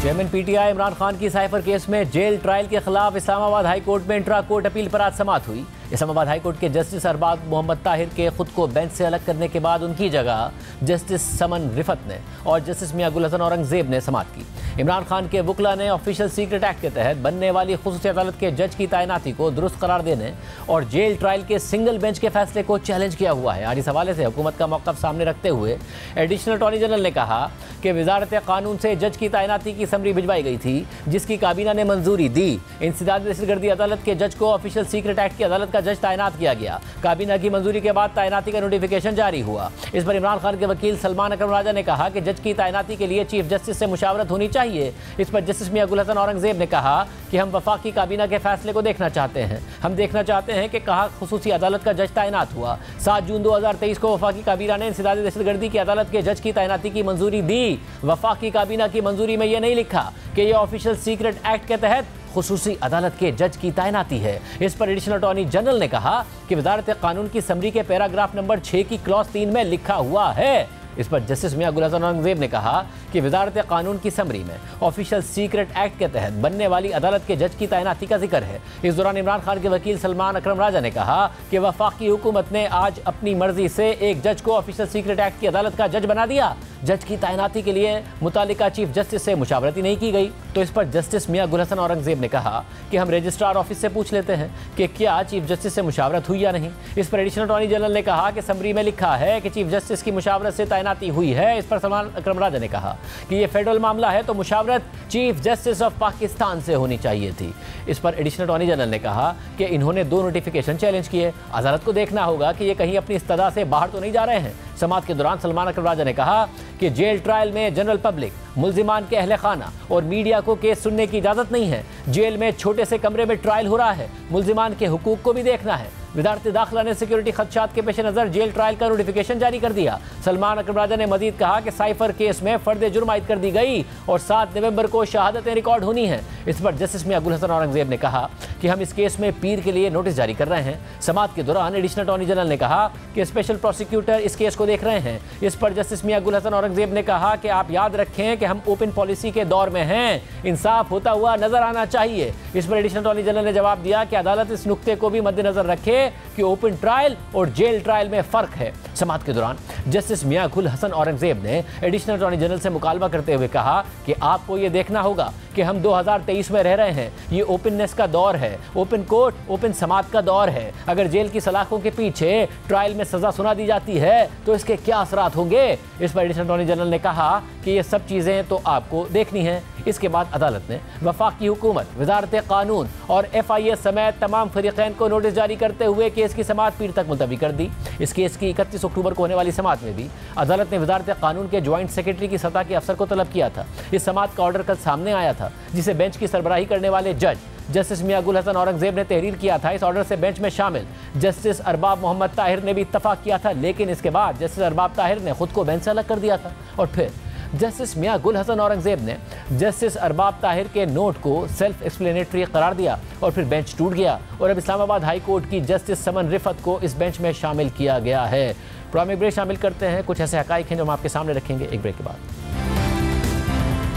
चेयरमैन PTI इमरान खान की साइफर केस में जेल ट्रायल के खिलाफ इस्लामाबाद हाई कोर्ट में इंट्रा कोर्ट अपील पर आज समाअत हुई। इस्लामाबाद हाई कोर्ट के जस्टिस अरबाज मोहम्मद ताहिर के खुद को बेंच से अलग करने के बाद उनकी जगह जस्टिस समन रिफत ने और जस्टिस मियां गुल हसन औरंगजेब ने समाअत की। इमरान खान के वकला ने ऑफिशियल सीक्रेट एक्ट के तहत बनने वाली खुसूसी अदालत के जज की तैनाती को दुरुस्त करार देने और जेल ट्रायल के सिंगल बेंच के फैसले को चैलेंज किया हुआ है। आज इस हवाले से हुकूमत का मौक़िफ़ सामने रखते हुए एडिशनल अटॉर्नी जनरल ने कहा कि वजारत कानून से जज की तैनाती की समरी भिजवाई गई थी, जिसकी काबीना ने मंजूरी दी। इंसदाद दहशतगर्दी अदालत के जज को ऑफिशियल सीक्रेट एक्ट की अदालत का जज तैनात किया गया। काबीना की मंजूरी के बाद तैनाती का नोटिफिकेशन जारी हुआ। इस पर इमरान खान के वकील सलमान अकरम राजा ने कहा कि जज की तैनाती के लिए चीफ जस्टिस से मुशावरत होनी चाहिए। इस पर जस्टिस मियां गुल हसन औरंगजेब ने कहा कि हम वफाकी काबीना के फैसले को देखना चाहते हैं। हम देखना चाहते हैं कि कहाँ खुसूसी अदालत का जज तैनात हुआ। 7 जून 2023 को वफाकी काबीना ने इंसदाद दहशतगर्दी की अदालत के जज की तैनाती की मंजूरी दी। वफाकी काबीना की मंजूरी में यह नहीं लिखा कि यह ऑफिशियल सीक्रेट एक्ट के तहत खुसूसी अदालत के जज की तैनाती है। इस पर एडिशनल अटॉर्नी जनरल ने कहा कि वजारत कानून की समरी के पैराग्राफ नंबर 6 की क्लॉज 3 में लिखा हुआ है। इस पर जस्टिस मियां गुल हसन औरंगजेब ने कहा कि वजारत कानून की समरी में ऑफिशियल सीक्रेट एक्ट के तहत बनने वाली अदालत के जज की तैनाती का जिक्र है। इस दौरान इमरान खान के वकील सलमान अकरम राजा ने कहा कि वफाकी हुकूमत ने आज अपनी मर्जी से एक जज को ऑफिशियल सीक्रेट एक्ट की अदालत का जज बना दिया। जज की तैनाती के लिए मुतालिका चीफ जस्टिस से मुशावरत ही नहीं की गई। तो इस पर जस्टिस मियां गुल हसन औरंगजेब ने कहा कि हम रजिस्ट्रार ऑफिस से पूछ लेते हैं कि क्या चीफ जस्टिस से मुशावरत हुई या नहीं। इस पर एडिशनल अटॉर्नी जनरल ने कहा कि समरी में लिखा है कि चीफ जस्टिस की मुशावरत से तैनाती हुई है। इस पर सलमान अकरम राजा ने कहा कि यह फेडरल मामला है तो मुशावरत चीफ जस्टिस ऑफ पाकिस्तान से होनी चाहिए थी। इस पर एडिशनल अटॉर्नी जनरल ने कहा कि इन्होंने 2 नोटिफिकेशन चैलेंज किए। अदालत को देखना होगा कि ये कहीं अपनी इस्तदा से बाहर तो नहीं जा रहे हैं। समाअत के दौरान सलमान अकरम राजा ने कहा कि जेल ट्रायल में जनरल पब्लिक, मुल्जिमान के अहले खाना और मीडिया को केस सुनने की इजाज़त नहीं है। जेल में छोटे से कमरे में ट्रायल हो रहा है। मुल्जिमान के हुकूक को भी देखना है। वजारत दाखिला ने सिक्योरिटी खदशात के पेश नज़र जेल ट्रायल का नोटिफिकेशन जारी कर दिया। सलमान अकरम राजा ने मजीद कहा कि साइफर केस में फर्द जुर्म आयद कर दी गई और 7 नवंबर को शहादतें रिकॉर्ड होनी हैं। इस पर जस्टिस मियां गुल हसन औरंगजेब ने कहा कि हम इस केस में पीर के लिए नोटिस जारी कर रहे हैं। समाअत के दौरान एडिशनल अटॉर्नी जनरल ने कहा कि स्पेशल प्रोसिक्यूटर इस केस को देख रहे हैं। इस पर जस्टिस मियां गुल हसन औरंगजेब ने कहा कि आप याद रखें कि हम ओपन पॉलिसी के दौर में हैं, इंसाफ होता हुआ नजर आना चाहिए। इस पर एडिशनल अटॉर्नी जनरल ने जवाब दिया कि अदालत इस नुक्ते को भी मद्देनजर रखे कि ओपन ट्रायल और जेल ट्रायल में फर्क है। समाअत के दौरान जस्टिस मियां गुल हसन औरंगजेब ने एडिशनल अटॉर्नी जनरल से मुकालमा करते हुए कहा कि आपको ये देखना होगा कि हम 2023 में रह रहे हैं, ये ओपननेस का दौर है, ओपन कोर्ट, ओपन समात का दौर है। अगर जेल की सलाखों के पीछे ट्रायल में सजा सुना दी जाती है तो इसके क्या असरात होंगे। इस पर एडिशनल अटॉर्नी जनरल ने कहा कि ये सब चीज़ें तो आपको देखनी है। इसके बाद अदालत ने वफाकी हुकूमत, वजारत कानून और FIA समेत तमाम फरीक़ैन को नोटिस जारी करते हुए केस की समाअत पीर तक मुलतवी कर दी। इस केस की 31 अक्टूबर को होने वाली समाअत में भी अदालत ने वजारत कानून के ज्वाइंट सेक्रेटरी की सतह के अफसर को तलब किया था। इस समाअत का ऑर्डर कल सामने आया था, जिसे बेंच की सरबराही करने वाले जज जस्टिस मियां गुल हसन औरंगजेब ने तहरीर किया था। इस ऑर्डर से बेंच में शामिल जस्टिस अरबाब मोहम्मद ताहिर ने भी इत्तफाक किया था, लेकिन इसके बाद जस्टिस अरबाब ताहिर ने खुद को बेंच से अलग कर दिया था और फिर जस्टिस मियां गुल हसन औरंगजेब ने जस्टिस अरबाब ताहिर के नोट को सेल्फ एक्सप्लेनेटरी करार दिया और फिर बेंच टूट गया और अब इस्लामाबाद हाई कोर्ट की जस्टिस समन रिफत को इस बेंच में शामिल किया गया है। प्रोग्राम में ब्रेक शामिल करते हैं। कुछ ऐसे हकाइक हैं जो हम आपके सामने रखेंगे एक ब्रेक के बाद।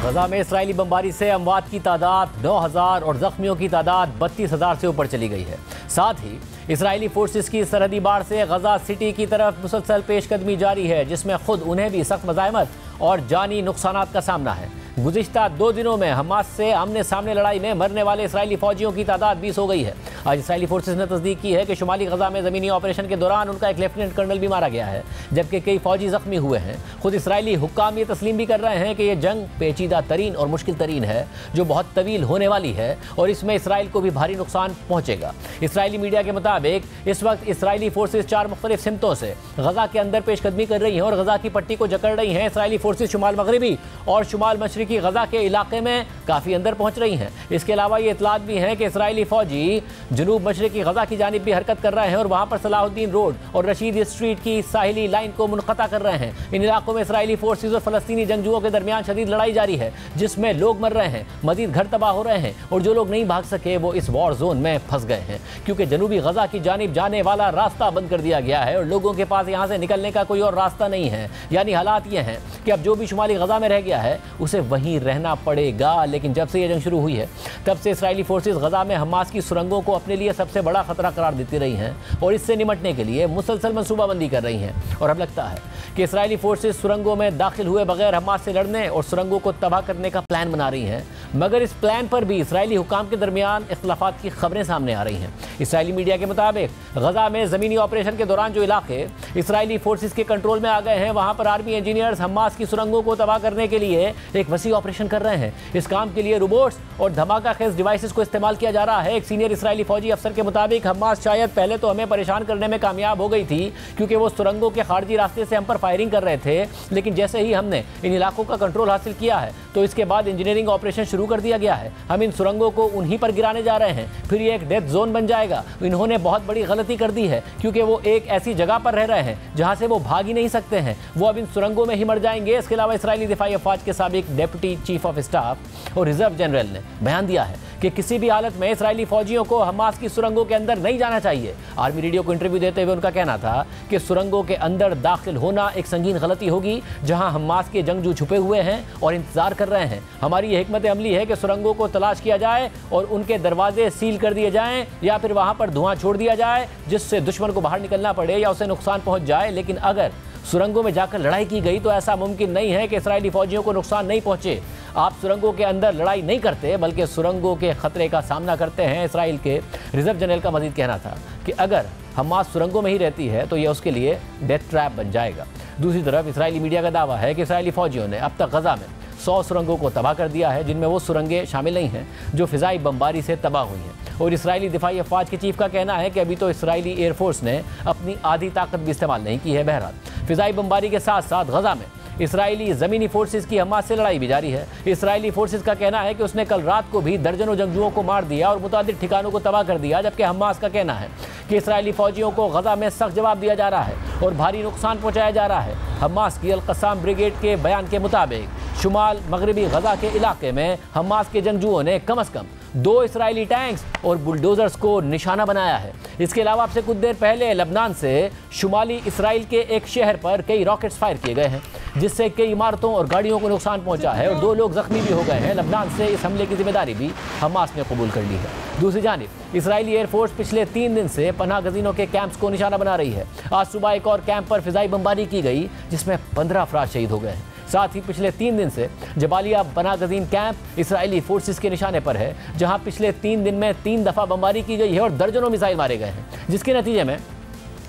गजा में इसराइली बमबारी से अमवात की तादाद 9,000 और जख्मियों की तादाद 32,000 से ऊपर चली गई है। साथ ही इसराइली फोर्सेस की सरहदी बाड़ से गजा सिटी की तरफ मुसलसल पेशकदमी जारी है, जिसमें खुद उन्हें भी सख्त मज़ाहमत और जानी नुकसानात का सामना है। गुज़िश्ता 2 दिनों में हमास से आमने सामने लड़ाई में मरने वाले इसराइली फौजियों की तादाद 20 हो गई है। आज इसराइली फोर्सेस ने तस्दीक की है कि शुमाली गजा में ज़मीनी ऑपरेशन के दौरान उनका एक लेफ्टिनेंट कर्नल भी मारा गया है, जबकि कई फौजी जख्मी हुए हैं। खुद इसराइली हुक्काम ये तस्लीम भी कर रहे हैं कि यह जंग पेचीदा तरीन और मुश्किल तरीन है, जो बहुत तवील होने वाली है और इसमें इसराइल को भी भारी नुकसान पहुँचेगा। इसराइली मीडिया के मुताबिक इस वक्त इसराइली फोर्सेस 4 मुख्तलिफ सिमतों से गजा के अंदर पेशकदमी कर रही हैं और गजा की पट्टी को जकड़ रही हैं। इसराइली फोर्सेस शुमाल मगरबी और शुमाल मशरकी गजा के इलाके में काफ़ी अंदर पहुंच रही हैं। इसके अलावा ये इतलात भी हैं कि इसराइली फौजी जनूब मशरकी गजा की जानिब भी हरकत कर रहे हैं और वहां पर सलाहुद्दीन रोड और रशीद स्ट्रीट की साहिली लाइन को मुनक़ता कर रहे हैं। इन इलाकों में इसराइली फोर्सेस और फलस्तीनी जंगजुओं के दरमियान शदीद लड़ाई जारी है, जिसमें लोग मर रहे हैं, मजीद घर तबाह हो रहे हैं और जो लोग नहीं भाग सके वो इस वॉर जोन में फंस गए हैं, क्योंकि जनूबी गजा की जानिब जाने वाला रास्ता बंद कर दिया गया है और लोगों के पास यहाँ से निकलने का कोई और रास्ता नहीं है। यानी हालात ये हैं कि अब जो भी शुमाली गजा में रह गया है उसे वहीं रहना पड़ेगा। लेकिन जब से ये जंग शुरू हुई है तब से इसराइली फोर्सेस गजा में हमास की सुरंगों को अपने लिए सबसे बड़ा खतरा करार देती रही हैं और इससे निपटने के लिए मुसलसल मंसूबाबंदी कर रही हैं। और अब लगता है कि इसराइली फोर्सेस सुरंगों में दाखिल हुए बगैर हमास से लड़ने और सुरंगों को तबाह करने का प्लान बना रही हैं, मगर इस प्लान पर भी इसराइली हुकाम के दरमियान इख्तलाफात की खबरें सामने आ रही हैं। इसराइली मीडिया के मुताबिक गजा में ज़मीनी ऑपरेशन के दौरान जो इलाके इसराइली फोर्सेस के कंट्रोल में आ गए हैं, वहाँ पर आर्मी इंजीनियर्स हमास की सुरंगों को तबाह करने के लिए एक वसी ऑपरेशन कर रहे हैं। इस काम के लिए रोबोट्स और धमाका खेज डिवाइसेस को इस्तेमाल किया जा रहा है। एक सीनियर इसराइली फौजी अफसर के मुताबिक हमास शायद पहले तो हमें परेशान करने में कामयाब हो गई थी, क्योंकि वो सुरंगों के खारजी रास्ते से हम पर फायरिंग कर रहे थे, लेकिन जैसे ही हमने इन इलाकों का कंट्रोल हासिल किया है तो इसके बाद इंजीनियरिंग ऑपरेशन शुरू कर दिया गया है। हम इन सुरंगों को उन्हीं पर गिराने जा रहे हैं, फिर ये एक डेथ जोन बन जाएगा। इन्होंने बहुत बड़ी गलती कर दी है, क्योंकि वो एक ऐसी जगह पर रह रहे हैं जहाँ से वो भाग ही नहीं सकते हैं, वो अब इन सुरंगों में ही मर जाएंगे। इसके अलावा इसराइली दिफाई अफवाज के साबिक डिप्टी चीफ ऑफ स्टाफ और रिजर्व जनरल ने बयान दिया है कि किसी भी हालत में इसराइली फौजियों को हमास की सुरंगों के अंदर नहीं जाना चाहिए। आर्मी रेडियो को इंटरव्यू देते हुए उनका कहना था कि सुरंगों के अंदर दाखिल होना एक संगीन गलती होगी, जहां हमास के जंगजू छुपे हुए हैं और इंतजार कर रहे हैं। हमारी ये हिकमत अमली है कि सुरंगों को तलाश किया जाए और उनके दरवाजे सील कर दिए जाएं या फिर वहां पर धुआं छोड़ दिया जाए, जिससे दुश्मन को बाहर निकलना पड़े या उसे नुकसान पहुंच जाए। लेकिन अगर सुरंगों में जाकर लड़ाई की गई तो ऐसा मुमकिन नहीं है कि इसराइली फौजियों को नुकसान नहीं पहुंचे। आप सुरंगों के अंदर लड़ाई नहीं करते, बल्कि सुरंगों के खतरे का सामना करते हैं। इसराइल के रिजर्व जनरल का मजीद कहना था कि अगर हमास सुरंगों में ही रहती है तो यह उसके लिए डेथ ट्रैप बन जाएगा। दूसरी तरफ इसराइली मीडिया का दावा है कि इसराइली फौजियों ने अब तक गजा में 100 सुरंगों को तबाह कर दिया है, जिनमें वो सुरंगें शामिल नहीं हैं जो फ़िज़ाई बमबारी से तबाह हुई हैं। और इसराइली दिफाई अफवाज के चीफ का कहना है कि अभी तो इसराइली एयरफोर्स ने अपनी आधी ताकत भी इस्तेमाल नहीं की है। बहरहाल फ़िज़ाई बमबारी के साथ साथ गजा में इसराइली ज़मीनी फोर्सेस की हमास से लड़ाई भी जारी है। इसराइली फोर्सेस का कहना है कि उसने कल रात को भी दर्जनों जंगजुओं को मार दिया और मुतादिद ठिकानों को तबाह कर दिया, जबकि हमास का कहना है कि इसराइली फौजियों को गजा में सख्त जवाब दिया जा रहा है और भारी नुकसान पहुँचाया जा रहा है। हमास की अल-क़स्साम ब्रिगेड के बयान के मुताबिक शुमाल मगरबी गजा के इलाके में हमास के जंगजुओं ने कम अज़ कम 2 इजरायली टैंक्स और बुलडोजर्स को निशाना बनाया है। इसके अलावा अब से कुछ देर पहले लेबनान से शुमाली इसराइल के एक शहर पर कई रॉकेट्स फायर किए गए हैं, जिससे कई इमारतों और गाड़ियों को नुकसान पहुंचा है और 2 लोग जख्मी भी हो गए हैं। लेबनान से इस हमले की जिम्मेदारी भी हमास ने कबूल कर ली है। दूसरी जानिब इजरायली एयरफोर्स पिछले 3 दिन से पनाह गजीनों के कैंप्स को निशाना बना रही है। आज सुबह एक और कैंप पर फिजाई बमबारी की गई, जिसमें 15 अफराद शहीद हो गए हैं। साथ ही पिछले 3 दिन से जबालिया पनाह गजीन कैंप इसराइली फोर्सेस के निशाने पर है, जहां पिछले 3 दिन में 3 दफ़ा बमबारी की गई है और दर्जनों मिसाइल मारे गए हैं, जिसके नतीजे में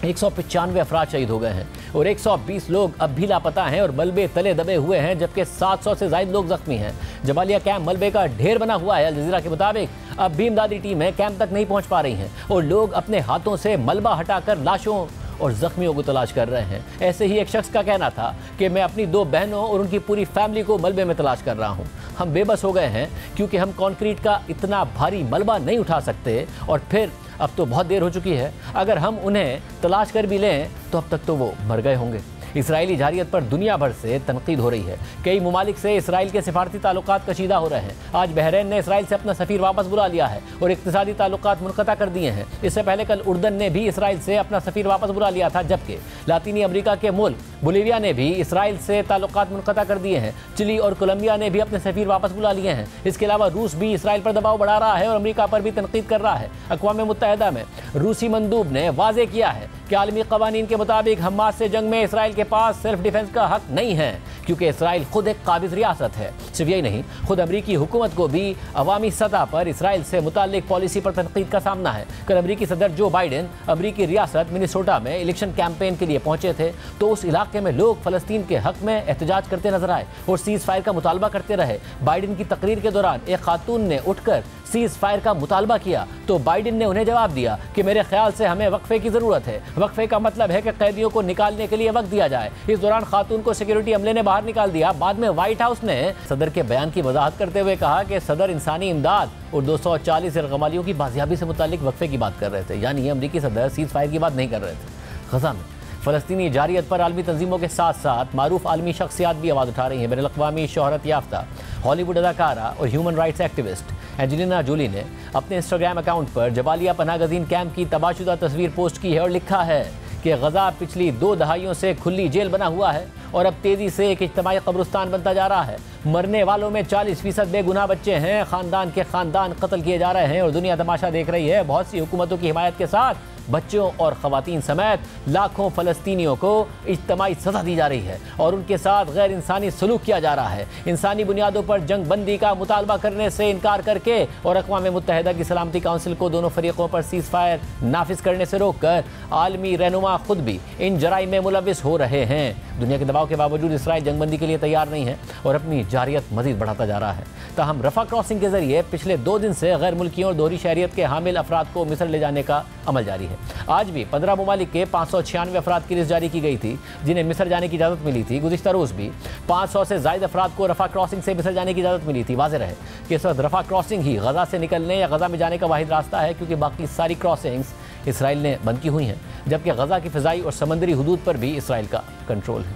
195 अफराद शहीद हो गए हैं और 120 लोग अब भी लापता हैं और मलबे तले दबे हुए हैं, जबकि 700 से ज़ायद लोग जख्मी हैं। जबालिया कैंप मलबे का ढेर बना हुआ है। अल जज़ीरा के मुताबिक अब भी इमदादी टीमें कैंप तक नहीं पहुंच पा रही हैं और लोग अपने हाथों से मलबा हटाकर लाशों और जख्मियों को तलाश कर रहे हैं। ऐसे ही एक शख्स का कहना था कि मैं अपनी 2 बहनों और उनकी पूरी फैमिली को मलबे में तलाश कर रहा हूं। हम बेबस हो गए हैं क्योंकि हम कंक्रीट का इतना भारी मलबा नहीं उठा सकते और फिर अब तो बहुत देर हो चुकी है। अगर हम उन्हें तलाश कर भी लें तो अब तक तो वो मर गए होंगे। इसराइली जारियत पर दुनिया भर से तनकीद हो रही है। कई मुमालिक से इसराइल के सिफारती ताल्लुकात कशीदा हो रहे हैं। आज बहरीन ने इसराइल से अपना सफ़ीर वापस बुला लिया है और इक़्तिसादी ताल्लुकात मुनक़ता कर दिए हैं। इससे पहले कल उर्दन ने भी इसराइल से अपना सफ़ीर वापस बुला लिया था, जबकि लातीनी अमरीका के मुल्क बोलीविया ने भी इसराइल से ताल्लुकात मुनक़ता कर दिए हैं। चिली और कोलंबिया ने भी अपने सफ़ीर वापस बुला लिए हैं। इसके अलावा रूस भी इसराइल पर दबाव बढ़ा रहा है और अमरीका पर भी तनकीद कर रहा है। अक़वाम मुत्तहिदा में रूसी मंदूब ने वाज़े किया है कि आलमी क़वानीन के मुताबिक हमास से जंग में इसराइल के पास सेल्फ डिफेंस का हक नहीं है, क्योंकि इसराइल खुद एक काबिज़ रियासत है। सिर्फ यही नहीं, खुद अमरीकी हुकूमत को भी अवामी सतह पर इसराइल से मुताल्लिक पॉलिसी पर तनकीद का सामना है। कल अमरीकी सदर जो बाइडेन अमरीकी रियासत मिनेसोटा में इलेक्शन कैंपेन के लिए पहुंचे थे, तो उस इलाके में लोग फ़लस्तीन के हक में एहतजाज करते नजर आए और सीज़ फायर का मुतालबा करते रहे। बाइडेन की तकरीर के दौरान एक खातून ने उठकर सीज़ फायर का मुतालबा किया तो बाइडेन ने उन्हें जवाब दिया कि मेरे ख्याल से हमें वक्फे की ज़रूरत है। वक्फे का मतलब है कि कैदियों को निकालने के लिए वक्त दिया जाए। इस दौरान खातून को सिक्योरिटी अमले ने बाहर निकाल दिया। बाद में व्हाइट हाउस ने सदर के बयान की वजाहत करते हुए कहा कि सदर इंसानी इमदाद और 240 इरगमालियों की बाजियाबी से मुताल्लिक वक्फे की बात कर रहे थे, यानी अमरीकी सदर सीज़ फायर की बात नहीं कर रहे थे। गज़ा में फ़लस्तीनी जारियत पर आलमी तंजीमों के साथ साथ मारूफ आलमी शख्सियात भी आवाज़ उठा रही हैं। बैनुल-अक़वामी शोहरत याफ्ता हॉलीवुड अदाकारा और human rights activist Angelina Jolie ने अपने इंस्टाग्राम अकाउंट पर जबालिया पनाह गज़ीन कैंप की तबाहशुदा तस्वीर पोस्ट की है और लिखा है कि गज़ा पिछली 2 दहाइयों से खुली जेल बना हुआ है और अब तेज़ी से एक इज्तिमाई कब्रिस्तान बनता जा रहा है। मरने वालों में 40% बेगुनाह बच्चे हैं। ख़ानदान के ख़ानदान कत्ल किए जा रहे हैं और दुनिया तमाशा देख रही है। बहुत सी हुकूमतों की हिमायत के साथ बच्चों और ख़वातीन समेत लाखों फ़लस्तीनियों को इज्तिमाई सज़ा दी जा रही है और उनके साथ गैर इंसानी सलूक किया जा रहा है। इंसानी बुनियादों पर जंग बंदी का मुतालबा करने से इनकार करके और अक़वाम मुत्तहिदा की सलामती काउंसिल को दोनों फरीक़ों पर सीज़ फायर नाफिज करने से रोक कर आलमी रहनुमा खुद भी इन जराइम में मुलविस हो रहे हैं। दुनिया के दबाव के बावजूद इसराइल जंगबंदी के लिए तैयार नहीं है और अपनी जारियत मज़ीद बढ़ाता जा रहा है। ताहम रफ़ा क्रॉसिंग के जरिए पिछले 2 दिन से गैर मुल्कियों और दोहरी शहरियत के हामिल अफराद को मिस्र ले जाने का अमल जारी है। आज भी 15 ममालिक के 596 अफराद की लिस्ट जारी की गई थी जिन्हें मिस्र जाने की इजाज़त मिली थी। गुज़िश्ता रोज़ भी 500 से ज़ायद अफराद को रफ़ा क्रॉसिंग से मिस्र जाने की इजाज़त मिली थी। वाज़ेह रहे कि इस वक्त रफ़ा क्रॉसिंग ही गज़ा से निकलने या गज़ा में जाने का वाहिद रास्ता है, क्योंकि बाकी सारी क्रॉसिंग्स इसराइल ने बंद की हुई हैं, जबकि गज़ा की फ़िज़ाई और समंदरी हदूद पर भी इसराइल का कंट्रोल है।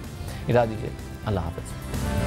इरा दीजिए, अल्लाह हाफ़िज़।